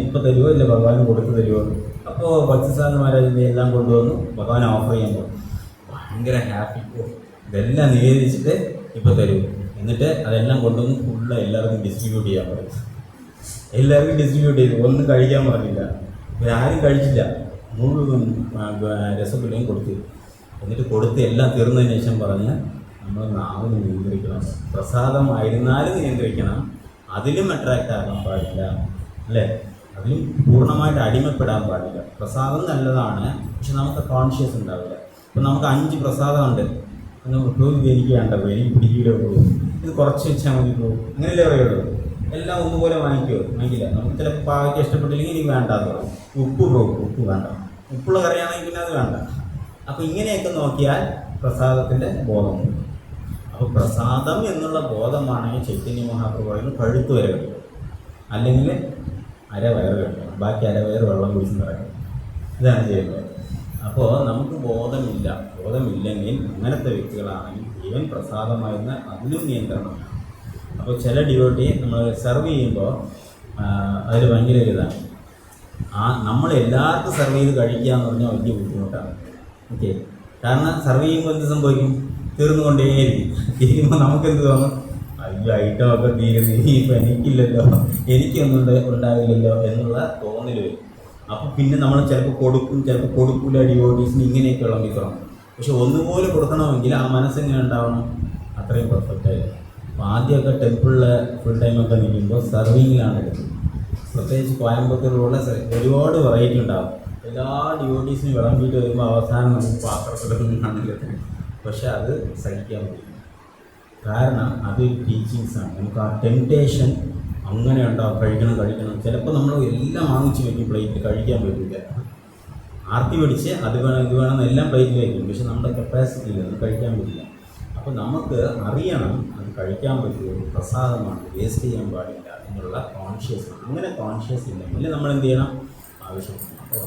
ഇപ്പം തരുമോ ഇല്ല ഭഗവാൻ കൊടുത്ത് തരുമോ. അപ്പോൾ ഭക്തിസിദ്ധാന്ത മഹാരാജിൻ്റെ എല്ലാം കൊണ്ടുവന്നു ഭഗവാൻ ഓഫർ ചെയ്യാൻ പോകും. ഭയങ്കര ഹാപ്പി, ഇതെല്ലാം നിവേദിച്ചിട്ട് ഇപ്പോൾ തരുമോ. എന്നിട്ട് അതെല്ലാം കൊണ്ടുവന്ന് ഫുള്ള് എല്ലാവർക്കും ഡിസ്ട്രിബ്യൂട്ട് ചെയ്യാൻ പറയും. എല്ലാവർക്കും ഡിസ്ട്രിബ്യൂട്ട് ചെയ്തു, ഒന്നും കഴിക്കാൻ പറഞ്ഞില്ല. ഇവരാരും കഴിച്ചില്ല, മുഴുവൻ രസഗുല്ലയും കൊടുത്തു. എന്നിട്ട് കൊടുത്ത് എല്ലാം തീർന്നതിന് ശേഷം പറഞ്ഞ് നമ്മൾ നാവിനെ നിയന്ത്രിക്കണം. പ്രസാദമായിരുന്നാലും നിയന്ത്രിക്കണം, അതിലും അട്രാക്റ്റ് ആകാൻ പാടില്ല, അല്ലേ? അതിലും പൂർണ്ണമായിട്ട് അടിമപ്പെടാൻ പാടില്ല. പ്രസാദം നല്ലതാണ്, പക്ഷെ നമുക്ക് കോൺഷ്യസ് ഉണ്ടാവില്ല. ഇപ്പം നമുക്ക് 5 പ്രസാദമുണ്ട്, എനിക്ക് വേണ്ടപ്പോൾ എനിക്ക് പിടിക്കില്ല പോകും, ഇത് കുറച്ച് വെച്ചാൽ മതി പോകും, അങ്ങനെയല്ലേ പറയുള്ളൂ. എല്ലാം ഒന്നുപോലെ വാങ്ങിക്കില്ല. നമുക്ക് ചിലപ്പോൾ പാവയ്ക്ക് ഇഷ്ടപ്പെട്ടില്ലെങ്കിൽ എനിക്ക് വേണ്ടാന്ന് പറയും. ഉപ്പ് വേണ്ട, ഉപ്പുള്ള കറിയാണെങ്കിൽ പിന്നെ അത് വേണ്ട. അപ്പോൾ ഇങ്ങനെയൊക്കെ നോക്കിയാൽ പ്രസാദത്തിൻ്റെ ബോധമുണ്ട്. അപ്പോൾ പ്രസാദം എന്നുള്ള ബോധമാണെങ്കിൽ ചൈതന്യ മഹാപ്രഭു പറയുന്നത് കഴുത്ത് വരെ കഴിക്കും, അല്ലെങ്കിൽ അരവയറ് കഴിക്കണം, ബാക്കി അരവയറ് വെള്ളം കുടിച്ച് നിറയ്ക്കണം. ഇതാണ് ചെയ്യുന്നത്. അപ്പോൾ നമുക്ക് ബോധമില്ലെങ്കിൽ അങ്ങനത്തെ വ്യക്തികളാണെങ്കിൽ ഈവൻ പ്രസാദമായിരുന്ന അതിലും നിയന്ത്രണം. അപ്പോൾ ചില ഡിവോട്ടി നമ്മൾ സെർവ് ചെയ്യുമ്പോൾ അതിൽ ഭയങ്കര ഇതാണ്. നമ്മൾ എല്ലാവർക്കും സെർവ് ചെയ്ത് കഴിക്കുക എന്ന് പറഞ്ഞാൽ വലിയ ബുദ്ധിമുട്ടാണ്. ഓക്കെ, കാരണം സെർവ് ചെയ്യുമ്പോൾ എന്ത് സംഭവിക്കും? തീർന്നുകൊണ്ടേയിരിക്കും. തീരുമ്പോൾ നമുക്കെന്ത് തോന്നും? അയ്യോ ഐറ്റമൊക്കെ തീരുന്നു, ഇനിയിപ്പോൾ എനിക്കില്ലല്ലോ, എനിക്കൊന്നും ഉണ്ടാവില്ലല്ലോ എന്നുള്ള തോന്നൽ വരും. അപ്പോൾ പിന്നെ നമ്മൾ ചിലപ്പോൾ കൊടുക്കില്ല ഡിവോട്ടീസിന് ഇങ്ങനെയൊക്കെ വിളമ്പിക്കണം. പക്ഷെ ഒന്നുപോലെ കൊടുക്കണമെങ്കിൽ ആ മനസ്സെങ്ങനെ ഉണ്ടാവണം? അത്രയും പെർഫെക്റ്റായി. അപ്പോൾ ആദ്യമൊക്കെ ടെമ്പിളിൽ ഫുൾ ടൈമൊക്കെ നിൽക്കുമ്പോൾ സർവിങ്ങിലാണ് എടുക്കുന്നത്. പ്രത്യേകിച്ച് കോയമ്പത്തൂരിലുള്ള ഒരുപാട് വെറൈറ്റി ഉണ്ടാകും. എല്ലാ ഡിവോട്ടീസിനും വിളമ്പിയിട്ട് വരുമ്പോൾ അവസാനം നമുക്ക് പാത്രത്തിലൊന്നും കാണില്ല. പക്ഷെ അത് സഹിക്കാൻ പറ്റില്ല, കാരണം അത് ടീച്ചിങ്സാണ്. നമുക്ക് ആ ടെംപ്ടേഷൻ അങ്ങനെ ഉണ്ടാവും, കഴിക്കണം. ചിലപ്പോൾ നമ്മൾ എല്ലാം വാങ്ങിച്ച് വയ്ക്കും, പ്ലേറ്റ് കഴിക്കാൻ പറ്റില്ല. ആർത്തി പിടിച്ച് അത് വേണം ഇത് വേണം എല്ലാം പ്ലേറ്റിൽ വയ്ക്കും, പക്ഷെ നമ്മുടെ കപ്പാസിറ്റി ഇല്ല, അത് കഴിക്കാൻ പറ്റില്ല. അപ്പോൾ നമുക്ക് അറിയണം അത് കഴിക്കാൻ പറ്റുമോ, പ്രസാദമാണ്, വേസ്റ്റ് ചെയ്യാൻ പാടില്ല എന്നുള്ള കോൺഷ്യസ്. അങ്ങനെ കോൺഷ്യസ് ഇല്ലെങ്കിൽ നമ്മൾ എന്ത് ചെയ്യണം? ആവശ്യമാണ്. അപ്പോൾ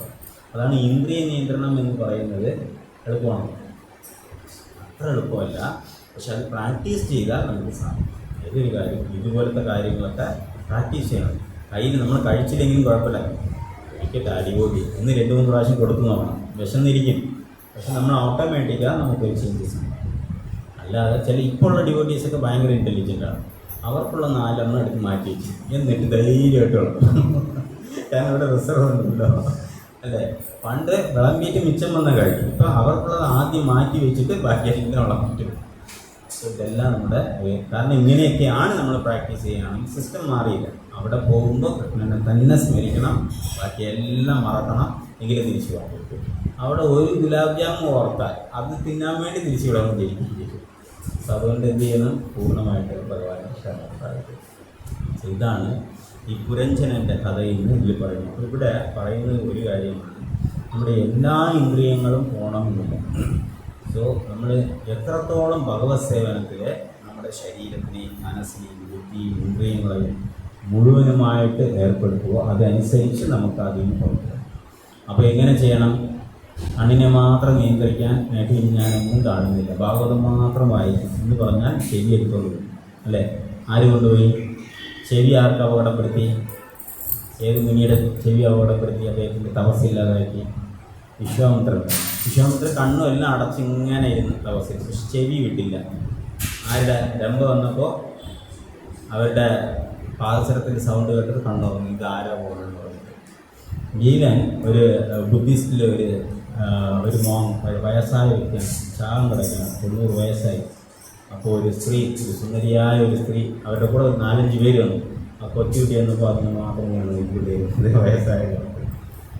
അതാണ് ഇന്ദ്രിയ നിയന്ത്രണം എന്ന് പറയുന്നത്. എളുപ്പമാണ്? അത്ര എളുപ്പമല്ല, പക്ഷെ അത് പ്രാക്ടീസ് ചെയ്താൽ നമുക്ക് സാധിക്കും. ഏതൊരു കാര്യം ഇതുപോലത്തെ കാര്യങ്ങളൊക്കെ പ്രാക്ടീസ് ചെയ്യണം. കയ്യിൽ നമ്മൾ കഴിച്ചില്ലെങ്കിലും കുഴപ്പമില്ല, കഴിക്കട്ടെ അടിപൊളി എന്ന് 2-3 പ്രാവശ്യം കൊടുത്തു നോക്കണം. വിശന്നിരിക്കും, പക്ഷെ നമ്മൾ ഓട്ടോമാറ്റിക്കാണ് നമുക്കൊരു ചേഞ്ചസ് ഉണ്ട്. അല്ലാതെ ഇപ്പോൾ ഉള്ള ഡിവോട്ടീസൊക്കെ ഭയങ്കര ഇൻ്റലിജൻ്റാണ്. അവർക്കുള്ള 4 എടുത്ത് മാറ്റി വെച്ച് എന്നിട്ട് ധൈര്യമായിട്ടുള്ളൂ. കാരണം ഇവിടെ റിസർവ് ഉണ്ടല്ലോ, അല്ലേ? പണ്ട് വിളമ്പിയിട്ട് മിച്ചം വന്ന കഴിക്കും. ഇപ്പം അവർക്കുള്ളത് ആദ്യം മാറ്റി വെച്ചിട്ട് ബാക്കി എല്ലാം വിളമ്പിട്ട്. ഇതെല്ലാം നമ്മുടെ കാരണം ഇങ്ങനെയൊക്കെയാണ് നമ്മൾ പ്രാക്ടീസ് ചെയ്യുകയാണെങ്കിൽ സിസ്റ്റം മാറിയില്ല. അവിടെ പോകുമ്പോൾ കൃഷ്ണനെ തന്നെ സ്മരിക്കണം, ബാക്കി എല്ലാം മറക്കണം, എങ്കിലും തിരിച്ചു പോകാൻ പറ്റും. അവിടെ ഒരു ഗുലാബ് ജാമുൻ ഓർത്താൽ അത് തിന്നാൻ വേണ്ടി തിരിച്ചു വിടാൻ വേണ്ടിയിരിക്കും. അപ്പോൾ അതുകൊണ്ട് എന്ത് ചെയ്യണം? പൂർണ്ണമായിട്ട് ഭഗവാനെ ശരണപ്പെടാൻ. ഇതാണ് ഈ പുരഞ്ജനൻ്റെ കഥയിൽ നിന്ന് ഇതിൽ പറയുന്നത്. ഇവിടെ പറയുന്നത് ഒരു കാര്യമാണ്, നമ്മുടെ എല്ലാ ഇന്ദ്രിയങ്ങളും പോകണമെന്നില്ല. സോ നമ്മൾ എത്രത്തോളം ഭഗവത് സേവനത്തിൽ നമ്മുടെ ശരീരത്തിനെയും മനസ്സിനെയും ബുദ്ധിയും ഇന്ദ്രിയങ്ങളെയും മുഴുവനുമായിട്ട് ഏർപ്പെടുത്തുക, അതനുസരിച്ച് നമുക്ക് അതിൽ നിന്ന് പുറത്തുവരാം. അപ്പോൾ എങ്ങനെ ചെയ്യണം? കണ്ണിനെ മാത്രം നിയന്ത്രിക്കാൻ നേട്ടി ഞാനൊന്നും കാണുന്നില്ല, ഭാഗവതം മാത്രം വായിക്കും എന്ന് പറഞ്ഞാൽ ചെവി എടുത്തോണ്ട് വരും, അല്ലേ? ആര് കൊണ്ടുപോയി? ചെവി ആർക്ക് അപകടപ്പെടുത്തി? ഏത് മുനിയുടെ ചെവി അപകടപ്പെടുത്തി? അദ്ദേഹത്തിൻ്റെ തപസ്സില്ലാതാക്കി വിശ്വാമിത്രൻ. വിശ്വാമിത്രൻ കണ്ണും എല്ലാം അടച്ചിങ്ങനെ ഇരുന്ന് തപസ്സിൽ, പക്ഷെ ചെവി വിട്ടില്ല. ആരുടെ? രംഭ വന്നപ്പോൾ അവരുടെ പാദസരത്തിൻ്റെ സൗണ്ട് കേട്ടത് കണ്ണുറങ്ങി. ഇത് ആരാ പോകണമെന്ന് പറഞ്ഞിട്ട് ഗീലൻ ഒരു ബുദ്ധിസ്റ്റിലെ ഒരു മോങ്, വയസ്സായ വ്യക്തിയാണ്, ചാകം കിടക്കുകയാണ്, 90 വയസ്സായി. അപ്പോൾ ഒരു സ്ത്രീ, ഒരു സുന്ദരിയായ ഒരു സ്ത്രീ, അവരുടെ കൂടെ ഒരു 4-5 പേര് വന്നു. ആ കൊച്ചുകുട്ടി എന്നപ്പോൾ അതിന് മാത്രമാണ് ഇന്ദ്രിയ വയസ്സായത്.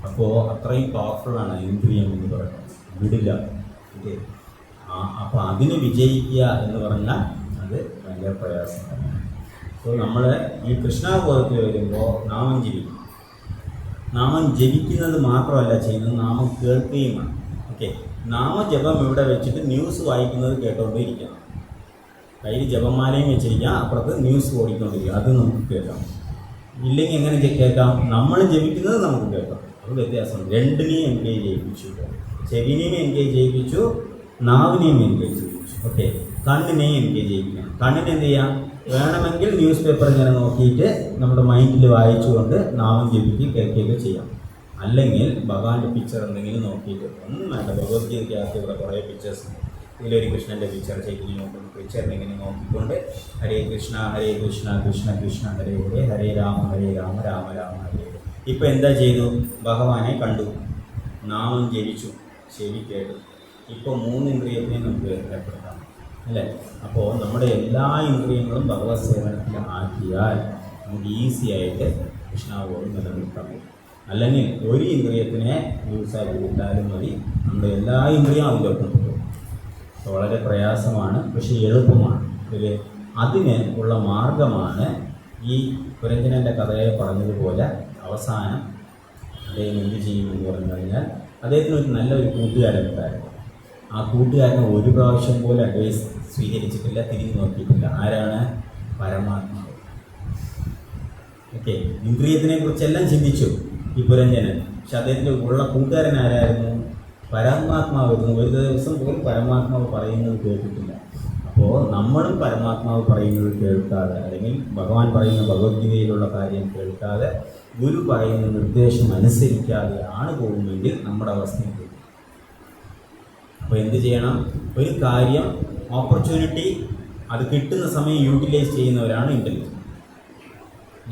അപ്പോൾ അത്രയും പവർഫുള്ളാണ് ഇന്ദ്രിയം എന്ന് പറയുന്നത്, വിടില്ല. ഓക്കെ, അപ്പോൾ അതിന് വിജയിക്കുക എന്ന് പറഞ്ഞാൽ അത് ഭയങ്കര പ്രയാസമാണ്. സോ നമ്മൾ ഈ കൃഷ്ണാബോധത്തിൽ വരുമ്പോൾ നാമം ജപിക്കും. നാമം ജപിക്കുന്നത് മാത്രമല്ല ചെയ്യുന്നത്, നാമം കേൾക്കുകയുമാണ്. ഓക്കെ, നാമജപം ഇവിടെ വെച്ചിട്ട് ന്യൂസ് വായിക്കുന്നത് കേട്ടോണ്ടിരിക്കണം. കയ്യിൽ ജപമാലയും വെച്ചിരിക്കാം, അപ്പുറത്ത് ന്യൂസ് ഓടിക്കൊണ്ടിരിക്കുക, അത് നമുക്ക് കേൾക്കാം. ഇല്ലെങ്കിൽ എങ്ങനെ കേൾക്കാം? നമ്മൾ ജപിക്കുന്നത് നമുക്ക് കേൾക്കാം. അത് വ്യത്യാസമുണ്ട്. രണ്ടിനെയും എൻഗേജ് ചെയ്യിപ്പിച്ചു, ചെവിനെയും എൻഗേജ് ചെയ്യിപ്പിച്ചു, നാവിനെയും എൻഗേജ് ചെയ്യിപ്പിച്ചു. ഓക്കെ, കണ്ണിനെയും എൻഗേജ് ചെയ്യിപ്പിക്കണം. കണ്ണിന് എന്ത് ചെയ്യാം? വേണമെങ്കിൽ ന്യൂസ് പേപ്പർ ഇങ്ങനെ നോക്കിയിട്ട് നമ്മുടെ മൈൻഡിൽ വായിച്ചുകൊണ്ട് നാമം ജപിക്കുകയും കേൾക്കുകയൊക്കെ ചെയ്യാം. അല്ലെങ്കിൽ ഭഗവാന്റെ പിക്ചർ എന്തെങ്കിലും നോക്കിയിട്ട്, ഒന്നും വേണ്ട, ഭഗവത്ഗീതയ്ക്കകത്ത് ഇവിടെ കുറേ പിക്ചേഴ്സ് ഉണ്ട്. ഇതിലൊരു കൃഷ്ണൻ്റെ പിക്ചർ ശരിക്കും നോക്കുന്നു, പിക്ചറിനെ ഇങ്ങനെ നോക്കിക്കൊണ്ട് ഹരേ കൃഷ്ണ കൃഷ്ണ കൃഷ്ണ ഹരേ ഹരേ, ഹരേ രാമ രാമ രാമ ഹരേ. ഇപ്പം എന്താ ചെയ്തു? ഭഗവാനെ കണ്ടു, നാമം ജപിച്ചു, ചെവി കേട്ടു. ഇപ്പോൾ 3 ഇന്ദ്രിയത്തിനെയും നമുക്ക് ഏർപ്പെടുത്താം, അല്ലേ? അപ്പോൾ നമ്മുടെ എല്ലാ ഇന്ദ്രിയങ്ങളും ഭഗവത് സേവനത്തിൽ ആക്കിയാൽ നമുക്ക് ഈസി ആയിട്ട് കൃഷ്ണാബോധം നിലനിർത്താൻ പറ്റും. അല്ലെങ്കിൽ ഒരു ഇന്ദ്രിയത്തിനെ യൂസാക്കി വിട്ടാലും മതി, നമ്മുടെ എല്ലാ ഇന്ദ്രിയവും അതിലൊപ്പം കിട്ടും. വളരെ പ്രയാസമാണ്, പക്ഷേ എളുപ്പമാണ്. അതിന് ഉള്ള മാർഗമാണ് ഈ പുരഞ്ജനൻ്റെ കഥയെ പറഞ്ഞതുപോലെ അവസാനം അദ്ദേഹം എന്ത് ചെയ്യുമെന്ന് പറഞ്ഞു കഴിഞ്ഞാൽ, അദ്ദേഹത്തിന് ഒരു നല്ലൊരു കൂട്ടുകാരുണ്ടായിരുന്നു. ആ കൂട്ടുകാരനെ ഒരു പ്രാവശ്യം പോലും അഡ്വൈസ് സ്വീകരിച്ചിട്ടില്ല, തിരിഞ്ഞു നോക്കിയിട്ടില്ല. ആരാണ്? പരമാത്മാവ്. ഓക്കെ, ഇന്ദ്രിയത്തിനെ കുറിച്ചെല്ലാം ചിന്തിച്ചു ഈ പുരഞ്ജനൻ, പക്ഷെ അദ്ദേഹത്തിൻ്റെ ഉള്ള കൂട്ടുകാരൻ ആരായിരുന്നു? പരമാത്മാവായിരുന്നു. ഒരു ദിവസം പോലും പരമാത്മാവ് പറയുന്നത് കേട്ടിട്ടില്ല. അപ്പോൾ നമ്മളും പരമാത്മാവ് പറയുന്നത് കേൾക്കാതെ, അല്ലെങ്കിൽ ഭഗവാൻ പറയുന്ന ഭഗവത്ഗീതയിലുള്ള കാര്യം കേൾക്കാതെ, ഗുരു പറയുന്ന നിർദ്ദേശം അനുസരിക്കാതെയാണ് പോകുമെങ്കിൽ നമ്മുടെ അവസ്ഥയിൽ. അപ്പോൾ എന്ത് ചെയ്യണം? ഒരു കാര്യം ഓപ്പർച്യൂണിറ്റി അത് കിട്ടുന്ന സമയം യൂട്ടിലൈസ് ചെയ്യുന്നവരാണ് ഇൻ്റലിജൻറ്റ്.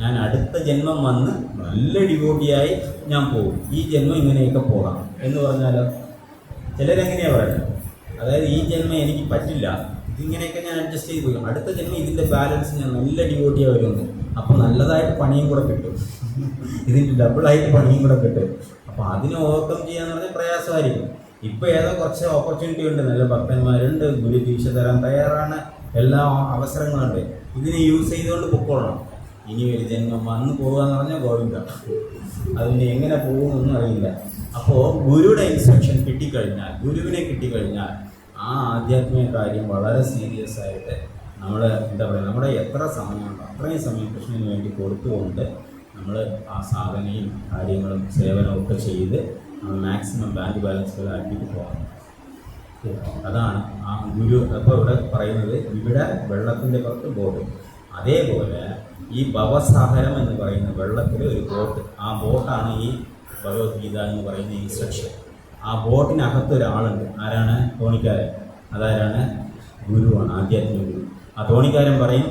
ഞാൻ അടുത്ത ജന്മം വന്ന് നല്ല ഡിവോട്ടിയായി ഞാൻ പോകും, ഈ ജന്മം ഇങ്ങനെയൊക്കെ പോകാം എന്ന് പറഞ്ഞാലോ? ചിലരെങ്ങനെയാണ് പറയുന്നത്? അതായത് ഈ ജന്മം എനിക്ക് പറ്റില്ല, ഇതിങ്ങനെയൊക്കെ ഞാൻ അഡ്ജസ്റ്റ് ചെയ്ത് പോകും, അടുത്ത ജന്മം ഇതിൻ്റെ ബാലൻസ് ഞാൻ നല്ല ഡിവോട്ടിയായി വരുമെന്ന്. അപ്പോൾ നല്ലതായിട്ട് പണിയും കൂടെ കിട്ടും, ഇതിൻ്റെ ഡബിളായിട്ട് പണിയും കൂടെ കിട്ടും. അപ്പോൾ അതിനെ ഓവർകം ചെയ്യാന്ന് പറഞ്ഞാൽ പ്രയാസമായിരിക്കും. ഇപ്പോൾ ഏതോ കുറച്ച് ഓപ്പർച്യൂണിറ്റി ഉണ്ട്, നല്ല ഭക്തന്മാരുണ്ട്, ഗുരു ദീക്ഷ തരാൻ തയ്യാറാണ്, എല്ലാ അവസരങ്ങളുണ്ട്. ഇതിനെ യൂസ് ചെയ്തുകൊണ്ട് പൊക്കോളണം. ഇനി ഒരു ജന്മം വന്ന് പോകുക എന്ന് പറഞ്ഞാൽ ഗോവിന്ദ, അതിന് എങ്ങനെ പോകുമെന്നൊന്നും അറിയില്ല. അപ്പോൾ ഗുരുയുടെ ഇൻസ്ട്രക്ഷൻ കിട്ടിക്കഴിഞ്ഞാൽ, ഗുരുവിനെ കിട്ടിക്കഴിഞ്ഞാൽ ആ ആധ്യാത്മിക കാര്യം വളരെ സീരിയസ് ആയിട്ട് നമ്മൾ എന്താ പറയുക, നമ്മുടെ എത്ര സമയമുണ്ടോ അത്രയും സമയം കൃഷ്ണന് വേണ്ടി കൊടുത്തുകൊണ്ട് നമ്മൾ ആ സാധനയും കാര്യങ്ങളും സേവനവും ഒക്കെ ചെയ്ത് മാക്സിമം ബാങ്ക് ബാലൻസുകൾ ആക്കിയിട്ട് പോകണം. അതാണ് ആ ഗുരു. അപ്പോൾ ഇവിടെ പറയുന്നത്, ഇവിടെ വെള്ളത്തിൻ്റെ പുറത്ത് ബോട്ട്, അതേപോലെ ഈ ഭവസാഗരം എന്ന് പറയുന്ന വെള്ളത്തിൽ ഒരു ബോട്ട്, ആ ബോട്ടാണ് ഈ ഭഗവത്ഗീത എന്ന് പറയുന്ന ഇൻസ്ട്രക്ഷൻ. ആ ബോട്ടിനകത്ത് ഒരാളുണ്ട്. ആരാണ്? തോണിക്കാരൻ. അതാരാണ്? ഗുരുവാണ്, ആധ്യാത്മിക ഗുരു. ആ തോണിക്കാരൻ പറയും,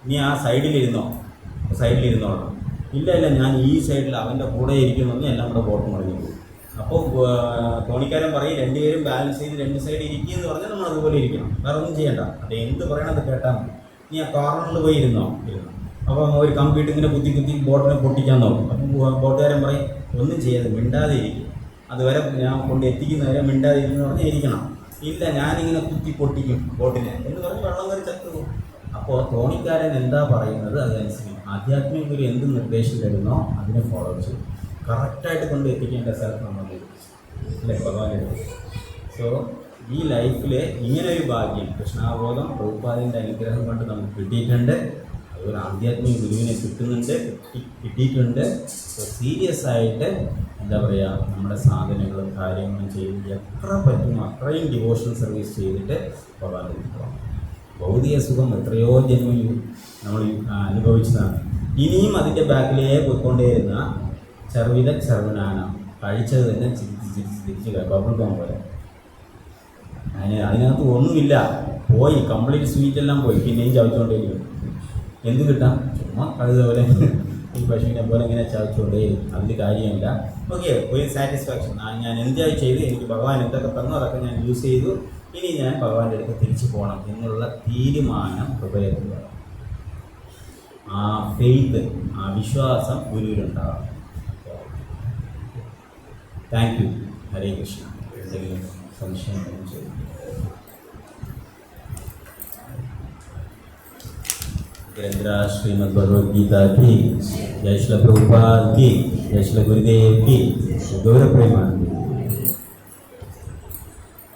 നീ ആ സൈഡിലിരുന്നോളണം. ഇല്ല ഞാൻ ഈ സൈഡിൽ അവൻ്റെ കൂടെ ഇരിക്കണമെന്ന് എല്ലാം കൂടെ ബോട്ട് മറിഞ്ഞു പോകും. അപ്പോൾ തോണിക്കാരൻ പറയും രണ്ടുപേരും ബാലൻസ് ചെയ്ത് രണ്ട് സൈഡ് ഇരിക്കുക എന്ന് പറഞ്ഞാൽ നമ്മൾ അതുപോലെ ഇരിക്കണം, വേറെ ഒന്നും ചെയ്യണ്ട. അത് എന്ത് പറയണം അത് കേട്ടാൽ മതി. നീ ആ കോർണറിൽ പോയി ഇരുന്നു. അപ്പോൾ ഒരു കമ്പ്യൂട്ടർ ഇങ്ങനെ കുത്തി കുത്തി ബോട്ടിനെ പൊട്ടിക്കാൻ നോക്കും. അപ്പം ബോട്ടുകാരൻ പറയും ഒന്നും ചെയ്യാതെ മിണ്ടാതെ ഇരിക്കും, അതുവരെ ഞാൻ കൊണ്ട് എത്തിക്കുന്നവരെ മിണ്ടാതെ ഇരിക്കുന്നു പറഞ്ഞാൽ ഇരിക്കണം. ഇല്ല ഞാനിങ്ങനെ കുത്തി പൊട്ടിക്കും ബോട്ടിനെ എന്ന് പറഞ്ഞ് വെള്ളം കയറി ചത്തു. അപ്പോൾ തോണിക്കാരൻ എന്താ പറയുന്നത് അതനുസരിച്ച് ആധ്യാത്മിക ഗുരു എന്ത് നിർദ്ദേശം തരുന്നോ അതിനെ ഫോളോ ചെയ്യും. കറക്റ്റായിട്ട് കൊണ്ട് എത്തിക്കേണ്ട സ്ഥലത്ത് നമ്മൾ അല്ലേ ഭഗവാൻ എടുക്കും. സോ ഈ ലൈഫിൽ ഇങ്ങനൊരു ഭാഗ്യം കൃഷ്ണാബോധം പ്രഭുപാദിൻ്റെ അനുഗ്രഹം കൊണ്ട് നമുക്ക് കിട്ടിയിട്ടുണ്ട്. ഒരു ആധ്യാത്മിക ഗുരുവിനെ കിട്ടിയിട്ടുണ്ട്. സോ സീരിയസ് ആയിട്ട് എന്താ പറയുക, നമ്മുടെ സാധനങ്ങളും കാര്യങ്ങളും ചെയ്ത് എത്ര പറ്റുമോ അത്രയും ഡിവോഷണൽ സർവീസ് ചെയ്തിട്ട് ഭഗവാൻ പോകാം. ഭൗതിക സുഖം എത്രയോ ജന്മം നമ്മൾ അനുഭവിച്ചതാണ്. ഇനിയും അതിൻ്റെ ബാക്കിലേ പോയിക്കൊണ്ടേയിരുന്ന ചെറുവിത ചെറുനാനം കഴിച്ചത് തന്നെ തിരിച്ച് ബബിൾ ഗം പോലെ. അതിനകത്ത് ഒന്നുമില്ല, പോയി കംപ്ലീറ്റ് സ്വീറ്റ് എല്ലാം പോയി, പിന്നെയും ചവച്ചുകൊണ്ടേയിരിക്കും. എന്ത് കിട്ടാം? ചുമ്മാ അതുപോലെ ഈ പശുവിനെ പോലെ ഇങ്ങനെ ചവച്ചുകൊണ്ടേയിരിക്കും, അതിൽ കാര്യമില്ല. ഓക്കെ, ഒരു സാറ്റിസ്ഫാക്ഷൻ. ഞാൻ എൻജോയ് ചെയ്ത് എനിക്ക് ഭഗവാൻ എന്തൊക്കെ തന്നു അതൊക്കെ ഞാൻ യൂസ് ചെയ്തു, ഇനി ഞാൻ ഭഗവാന്റെ അടുത്ത് തിരിച്ചു പോകണം എന്നുള്ള തീരുമാനം ഹൃദയത്തിൽ വേണം. ആ ഫെയ്ത്ത്, ആ വിശ്വാസം ഗുരുവിലുണ്ടാവണം. Thank you. ഹരേ കൃഷ്ണ. എന്തെങ്കിലും സംശയം ചെയ്തു ग्रंथरा श्रीमद् भगवद गीता की जय श्री प्रभुपाद की, जय श्री गुरुदेव की, गौर प्रेमानंद।